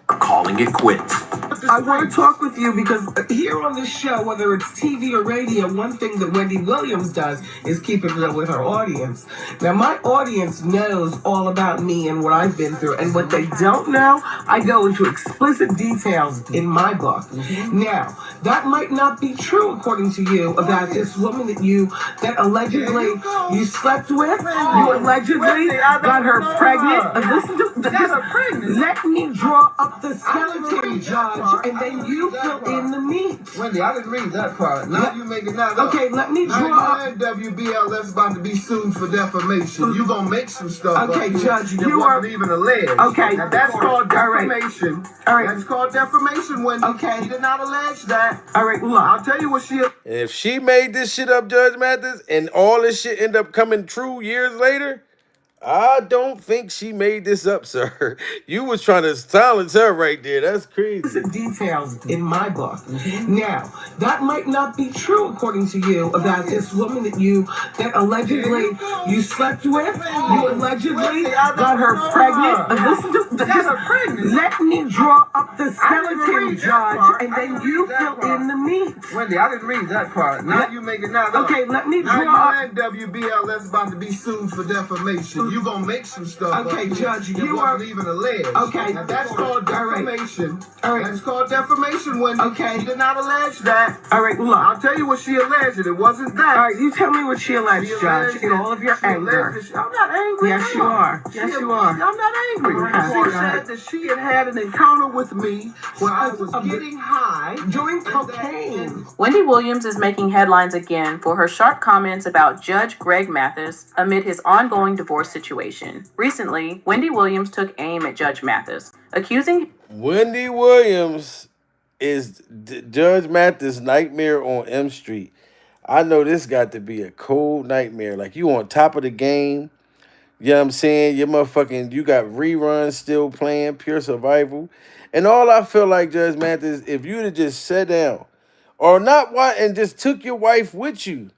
Calling it quits. I want to talk with you because here on this show, whether it's TV or radio, one thing that Wendy Williams does is keep it real with her audience. Now, my audience knows all about me and what I've been through, and what they don't know, I go into explicit details in my book. Now, that might not be true, according to you, about this woman that allegedly you slept with. You allegedly got her pregnant. Listen to just let me draw up the skeleton, Judge, and then you fill in the meat. Wendy, I didn't read that part. Now you making that up. Okay, let me draw up. WBLS about to be sued for defamation. You gonna make some stuff Okay, up Judge, that you wasn't are even alleged. Okay, now, that's called all right. defamation. All right. That's called defamation, Wendy. Okay. She did not allege that. All right, look. I'll tell you what she. If she made this shit up, Judge Mathis, and all this shit end up coming true years later, I don't think she made this up, sir. You was trying to silence her right there. That's crazy. Details in my book. Now, that might not be true, according to you, about this woman that allegedly you slept with. You allegedly got her pregnant. Listen to just let me draw up the skeleton, Judge, and then you fill in the meat. Wendy, I didn't read that part. Now you making that up. Okay, let me now draw you and WBLS about to be sued for defamation. You gonna make some stuff. Okay, up Judge, that you wasn't are even alleged. Okay, now that's called defamation. All right. That's called defamation, Wendy. Okay. She did not allege that. All right, look. I'll tell you what she alleged. It wasn't that. All right, you tell me what she alleged, Judge, in all of your anger. I'm not angry. Yes, you are. Yes, you are. I'm not angry. Okay. She said that she had an encounter with me when I was getting high doing cocaine. Wendy Williams is making headlines again for her sharp comments about Judge Greg Mathis amid his ongoing divorce situation. Recently, Wendy Williams took aim at Judge Mathis, accusing Wendy Williams is Judge Mathis' nightmare on M Street. I know this got to be a cold nightmare. Like, you on top of the game. You know what I'm saying? You got reruns still playing, pure survival. And all I feel like, Judge Mathis, if you'd have just sat down or not and just took your wife with you,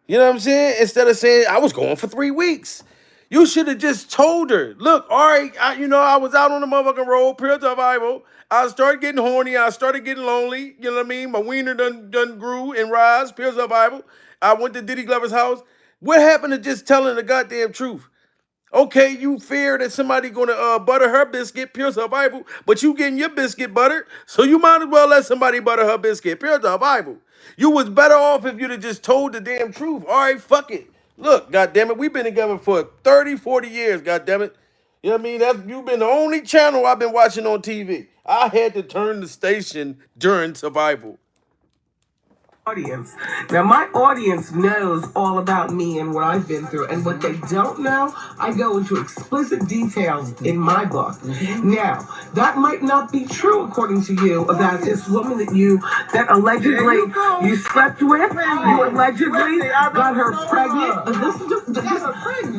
you know what I'm saying? Instead of saying, I was going for 3 weeks. You should have just told her, look, all right, I was out on the motherfucking road, pure survival. I started getting horny. I started getting lonely. You know what I mean? My wiener done grew and rise, pure survival. I went to Diddy Glover's house. What happened to just telling the goddamn truth? Okay, you fear that somebody gonna butter her biscuit, pure survival, but you getting your biscuit buttered, so you might as well let somebody butter her biscuit, pure survival. You was better off if you'd have just told the damn truth. All right, fuck it. Look, goddammit, we've been together for 30, 40 years, goddammit. You know what I mean? You've been the only channel I've been watching on TV. I had to turn the station during survival. Audience. Now, my audience knows all about me and what I've been through, and what they don't know, I go into explicit details in my book. Now, that might not be true according to you about this woman that allegedly you slept with. You allegedly got her pregnant.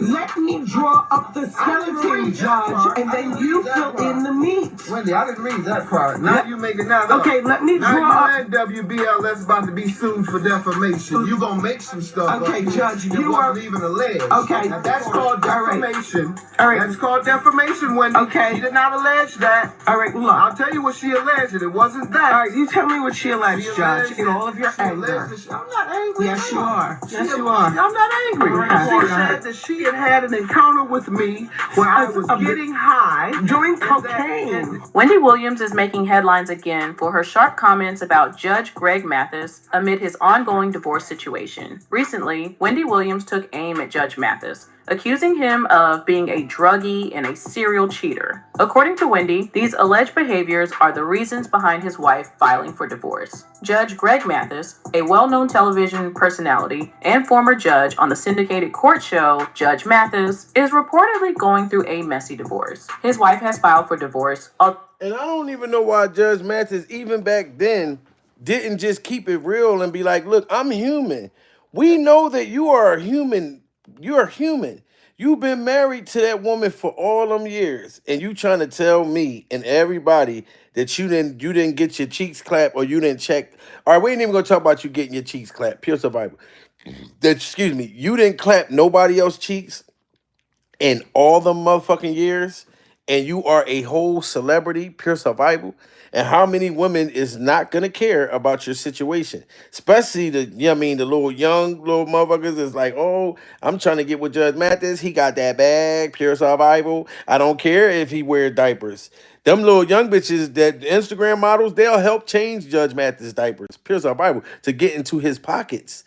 Let me draw up the skeleton, Judge, and then you fill in the meat. Wendy, I didn't read that part. Now you making that up. Okay, let me Now draw up. you and WBLS about to be sued for defamation. You gonna make some stuff. Okay, up Judge, that you wasn't are even alleged. okay. Now that's called defamation. All right. That's called defamation, Wendy. Okay. She did not allege that. All right, look. I'll tell you what she alleged. It wasn't that. All right, you tell me what she alleged, She Judge, alleged in all of your she anger. alleged that I'm not angry. Yes, you are. She- Yes, you are. I'm not angry. Okay. She said that she had an encounter with me where I was getting high. Doing and that- cocaine. Wendy Williams is making headlines again for her sharp comments about Judge Greg Mathis amid his ongoing divorce situation. Recently, Wendy Williams took aim at Judge Mathis, accusing him of being a druggie and a serial cheater. According to Wendy, these alleged behaviors are the reasons behind his wife filing for divorce. Judge Greg Mathis, a well-known television personality and former judge on the syndicated court show Judge Mathis, is reportedly going through a messy divorce. His wife has filed for divorce. And I don't even know why Judge Mathis, even back then, didn't just keep it real and be like, look, I'm human. We know that you are human. You're human. You've been married to that woman for all them years, and you trying to tell me and everybody that you didn't get your cheeks clapped or you didn't check. All right, we ain't even gonna talk about you getting your cheeks clapped. Pure survival. Excuse me. You didn't clap nobody else's cheeks in all the motherfucking years, and you are a whole celebrity, pure survival. And how many women is not gonna care about your situation? Especially the, you know what I mean, the little young little motherfuckers is like, oh, I'm trying to get with Judge Mathis. He got that bag, pure survival. I don't care if he wear diapers. Them little young bitches, that Instagram models, they'll help change Judge Mathis diapers, pure survival, to get into his pockets.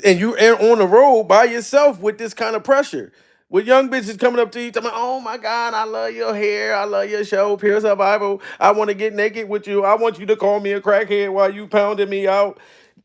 And you are on the road by yourself with this kind of pressure. With young bitches coming up to you, telling me, oh my God, I love your hair. I love your show, Pure Survival. I want to get naked with you. I want you to call me a crackhead while you pounding me out.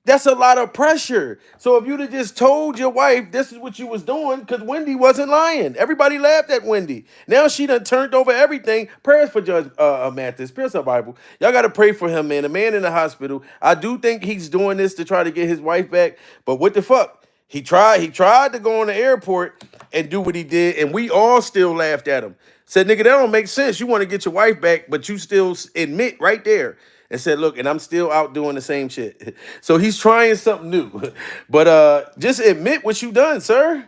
That's a lot of pressure. So if you'd have just told your wife this is what you was doing, because Wendy wasn't lying. Everybody laughed at Wendy. Now she done turned over everything. Prayers for Judge Mathis, Pure Survival. Y'all got to pray for him, man. A man in the hospital. I do think he's doing this to try to get his wife back. But what the fuck? He tried to go on the airport and do what he did, and we all still laughed at him. Said, nigga, that don't make sense. You want to get your wife back, but you still admit right there and said, look, and I'm still out doing the same shit. So he's trying something new. But just admit what you done, sir.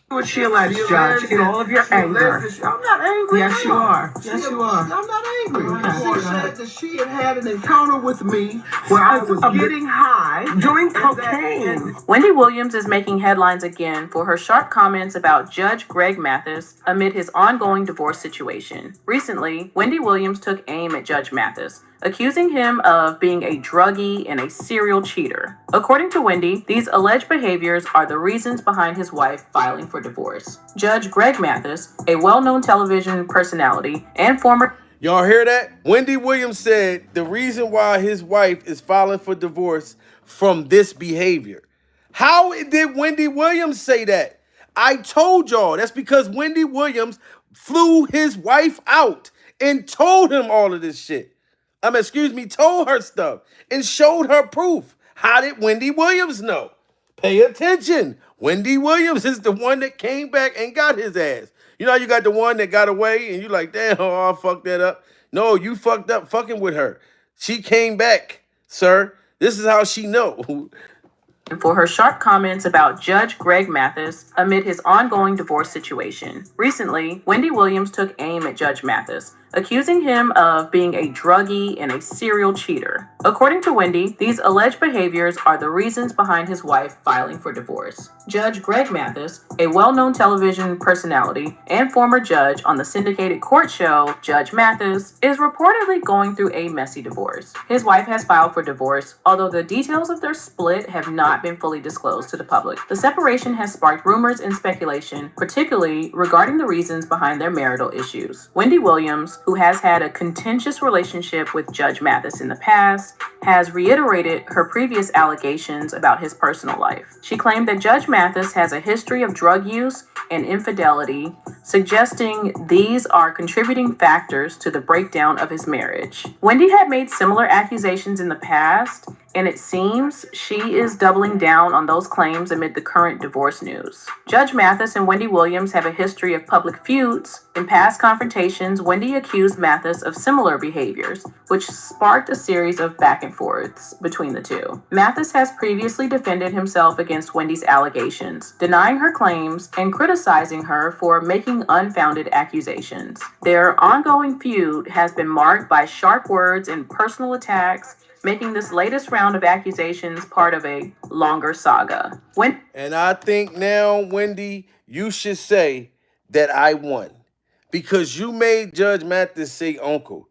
What she alleged, Judge, in all of your anger. I'm not angry. Yes, you are. Yes, you are. I'm not angry. She said that she had an encounter with me where I was getting high. Doing cocaine. Wendy Williams is making headlines again for her sharp comments about Judge Greg Mathis amid his ongoing divorce situation. Recently, Wendy Williams took aim at Judge Mathis, accusing him of being a druggie and a serial cheater. According to Wendy, these alleged behaviors are the reasons behind his wife filing for divorce. Judge Greg Mathis, a well-known television personality and former... Y'all hear that? Wendy Williams said the reason why his wife is filing for divorce from this behavior. How did Wendy Williams say that? I told y'all that's because Wendy Williams flew his wife out and told him all of this shit. Told her stuff and showed her proof. How did Wendy Williams know? Pay attention. Wendy Williams is the one that came back and got his ass. You know, you got the one that got away and you like, damn, oh, I fucked that up. No, you fucked up fucking with her. She came back, sir. This is how she know. For her sharp comments about Judge Greg Mathis amid his ongoing divorce situation. Recently, Wendy Williams took aim at Judge Mathis, accusing him of being a druggie and a serial cheater. According to Wendy, these alleged behaviors are the reasons behind his wife filing for divorce. Judge Greg Mathis, a well-known television personality and former judge on the syndicated court show Judge Mathis, is reportedly going through a messy divorce. His wife has filed for divorce, although the details of their split have not been fully disclosed to the public. The separation has sparked rumors and speculation, particularly regarding the reasons behind their marital issues. Wendy Williams, who has had a contentious relationship with Judge Mathis in the past, has reiterated her previous allegations about his personal life. She claimed that Judge Mathis has a history of drug use and infidelity, suggesting these are contributing factors to the breakdown of his marriage. Wendy had made similar accusations in the past, and it seems she is doubling down on those claims amid the current divorce news. Judge Mathis and Wendy Williams have a history of public feuds. In past confrontations, Wendy accused Mathis of similar behaviors, which sparked a series of back and forths between the two. Mathis has previously defended himself against Wendy's allegations, denying her claims and criticizing her for making unfounded accusations. Their ongoing feud has been marked by sharp words and personal attacks, making this latest round of accusations part of a longer saga. And I think now, Wendy, you should say that I won. Because you made Judge Mathis say uncle.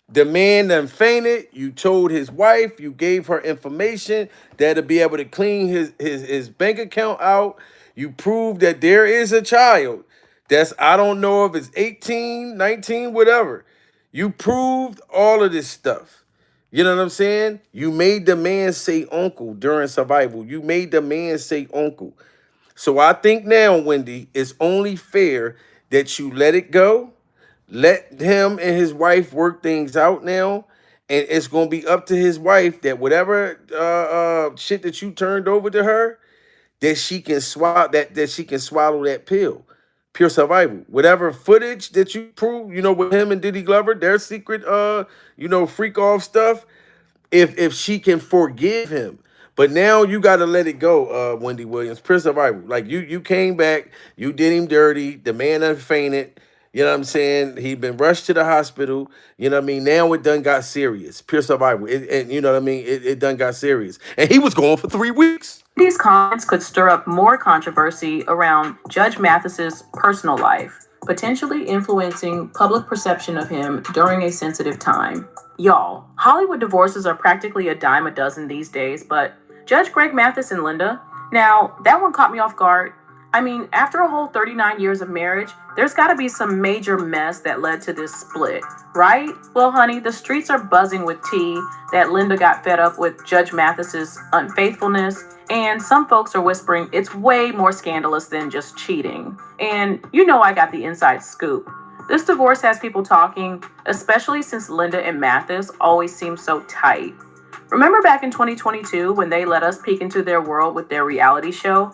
The man done fainted. You told his wife. You gave her information that'll be able to clean his bank account out. You proved that there is a child. That's, I don't know if it's 18, 19, whatever. You proved all of this stuff. You know what I'm saying? You made the man say uncle during survival. You made the man say uncle. So I think now, Wendy, it's only fair that you let it go. Let him and his wife work things out now. And it's going to be up to his wife that whatever shit that you turned over to her, that she can swallow that she can swallow that pill. Pure survival. Whatever footage that you prove, with him and Diddy Glover, their secret freak off stuff, if she can forgive him. But now you got to let it go, Wendy Williams. Pure survival. Like you came back, you did him dirty. The man done fainted. You know what I'm saying? He'd been rushed to the hospital. You know what I mean? Now it done got serious. Pure survival. And you know what I mean? It done got serious. And he was gone for 3 weeks. These comments could stir up more controversy around Judge Mathis's personal life, potentially influencing public perception of him during a sensitive time. Y'all, Hollywood divorces are practically a dime a dozen these days, but Judge Greg Mathis and Linda, now that one caught me off guard. I mean, after a whole 39 years of marriage, there's got to be some major mess that led to this split, right? Well, honey, the streets are buzzing with tea that Linda got fed up with Judge Mathis's unfaithfulness, and some folks are whispering it's way more scandalous than just cheating. And I got the inside scoop. This divorce has people talking, especially since Linda and Mathis always seem so tight. Remember back in 2022 when they let us peek into their world with their reality show,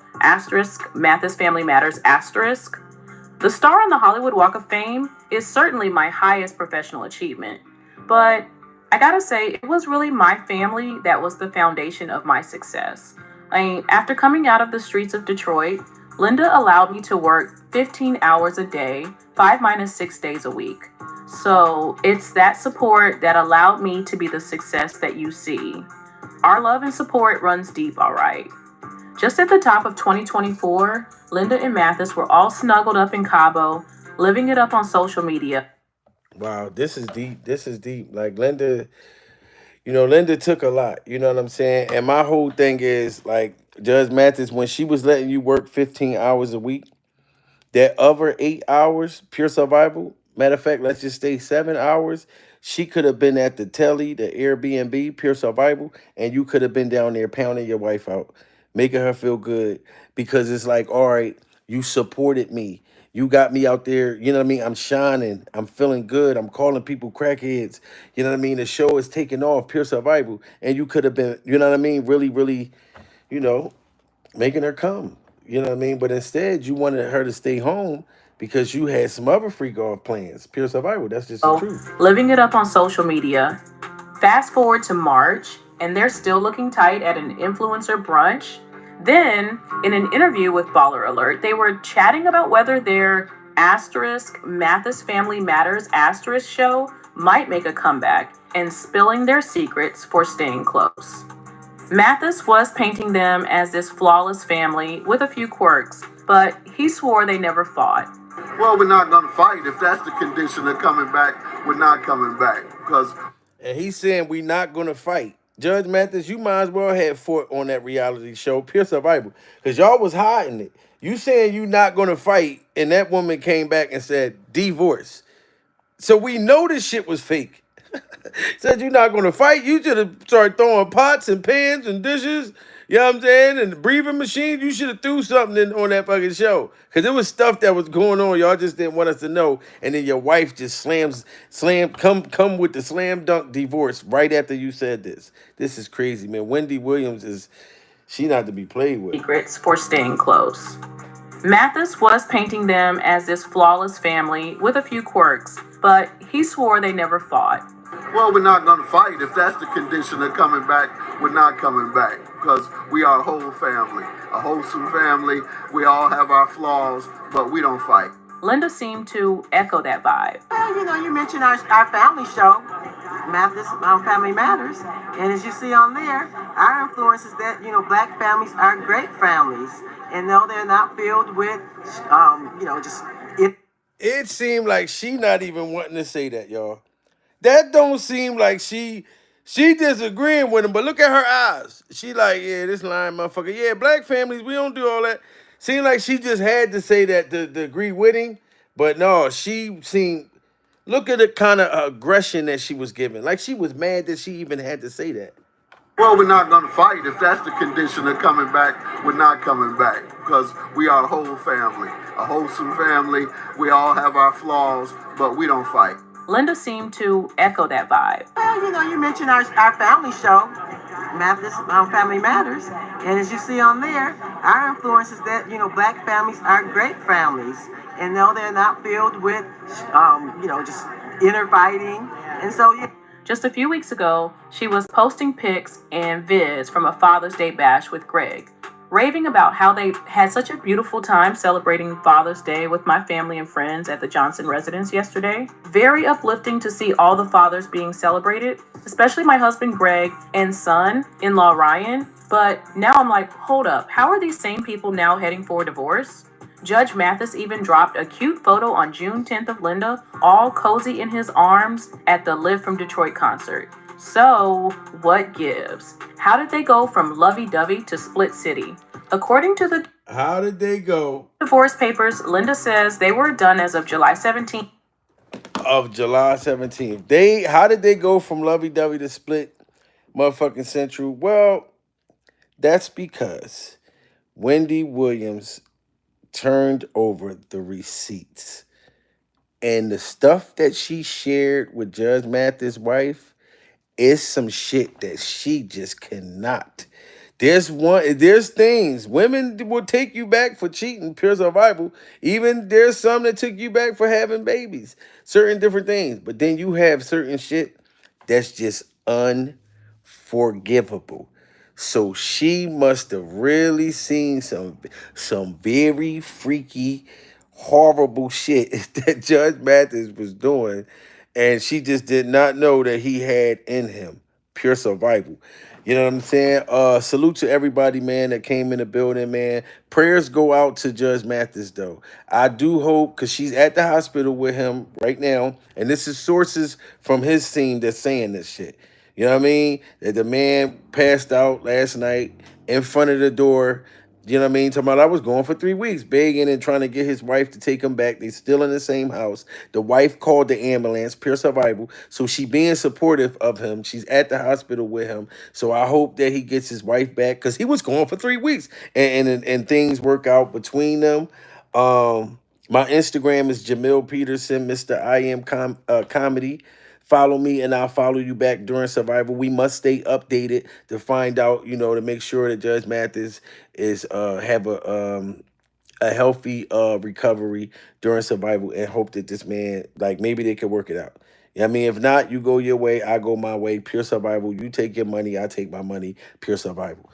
Mathis Family Matters, The star on the Hollywood Walk of Fame is certainly my highest professional achievement. But I gotta say, it was really my family that was the foundation of my success. After coming out of the streets of Detroit, Linda allowed me to work 15 hours a day, 5 - 6 days a week. So it's that support that allowed me to be the success that you see. Our love and support runs deep, all right. Just at the top of 2024, Linda and Mathis were all snuggled up in Cabo, living it up on social media. Wow, this is deep. This is deep. Like Linda, Linda took a lot. You know what I'm saying? And my whole thing is like Judge Mathis, when she was letting you work 15 hours a week, that other 8 hours, pure survival. Matter of fact, let's just stay 7 hours. She could have been at the telly, the Airbnb, pure survival, and you could have been down there pounding your wife out, making her feel good, because it's like, all right, you supported me. You got me out there, you know what I mean? I'm shining. I'm feeling good. I'm calling people crackheads. You know what I mean? The show is taking off, pure survival. And you could have been, you know what I mean? Really, really, making her come. You know what I mean? But instead, you wanted her to stay home because you had some other freak off plans. Pure survival. That's just the truth. Living it up on social media. Fast forward to March, and they're still looking tight at an influencer brunch. Then, in an interview with Baller Alert, they were chatting about whether their Mathis Family Matters show might make a comeback and spilling their secrets for staying close. Mathis was painting them as this flawless family with a few quirks, but he swore they never fought. Well, we're not going to fight. If that's the condition of coming back, we're not coming back. And he's saying we're not going to fight. Judge Mathis, you might as well have fought on that reality show, Pure Survival, because y'all was hiding it. You saying you not going to fight, and that woman came back and said, divorce. So we know this shit was fake. Said you're not gonna fight. You should have started throwing pots and pans and dishes. You know what I'm saying? And the breathing machine. You should have threw something in on that fucking show. Cause there was stuff that was going on. Y'all just didn't want us to know. And then your wife just come with the slam dunk divorce right after you said this. This is crazy, man. Wendy Williams she not to be played with. Secrets for staying close. Mathis was painting them as this flawless family with a few quirks, but he swore they never fought. Well, we're not going to fight. If that's the condition of coming back, we're not coming back because we are a whole family, a wholesome family. We all have our flaws, but we don't fight. Linda seemed to echo that vibe. Well, you mentioned our family show, Mathis Family Matters, and as you see on there, our influence is that, black families are great families, and no, they're not filled with, It seemed like she not even wanting to say that, y'all. That don't seem like she disagreeing with him, but look at her eyes. She like, yeah, this lying motherfucker. Yeah, black families, we don't do all that. Seemed like she just had to say that to agree with him. But no, she seemed, look at the kind of aggression that she was giving. Like she was mad that she even had to say that. Well, we're not going to fight. If that's the condition of coming back, we're not coming back because we are a whole family, a wholesome family. We all have our flaws, but we don't fight. Linda seemed to echo that vibe. Well, you mentioned our family show, Mathis Family Matters, and as you see on there, our influence is that, black families are great families, and no, they're not filled with, just inner fighting, and so, yeah. Just a few weeks ago, she was posting pics and vids from a Father's Day bash with Greg, raving about how they had such a beautiful time celebrating Father's Day with my family and friends at the Johnson residence yesterday. Very uplifting to see all the fathers being celebrated, especially my husband Greg and son-in-law Ryan. But now I'm like, hold up, how are these same people now heading for a divorce? Judge Mathis even dropped a cute photo on June 10th of Linda, all cozy in his arms at the Live from Detroit concert. So, what gives? How did they go from lovey-dovey to split city? According to the How did they go? Divorce papers, Linda says they were done as of July 17th. Of July 17th. How did they go from lovey-dovey to split motherfucking central? Well, that's because Wendy Williams turned over the receipts. And the stuff that she shared with Judge Mathis' wife is some shit that she just cannot. There's things women will take you back for cheating, pure survival. Even there's some that took you back for having babies, certain different things. But then you have certain shit that's just unforgivable. So she must have really seen some very freaky, horrible shit that Judge Mathis was doing, and she just did not know that he had in him pure survival. You know what I'm saying? Salute to everybody, man, that came in the building, man. Prayers go out to Judge Mathis, though. I do hope, because she's at the hospital with him right now, and this is sources from his team that's saying this shit. You know what I mean? That the man passed out last night in front of the door. You know what I mean? Talking about I was going for 3 weeks, begging and trying to get his wife to take him back. They still in the same house. The wife called the ambulance, pure survival. So she being supportive of him. She's at the hospital with him. So I hope that he gets his wife back because he was going for 3 weeks and things work out between them. My Instagram is Jamil Peterson, Mr. I Am Comedy. Follow me and I'll follow you back during survival. We must stay updated to find out, to make sure that Judge Mathis is have a healthy recovery during survival, and hope that this man, like, maybe they can work it out. You know what I mean? If not, you go your way, I go my way. Pure survival. You take your money, I take my money. Pure survival.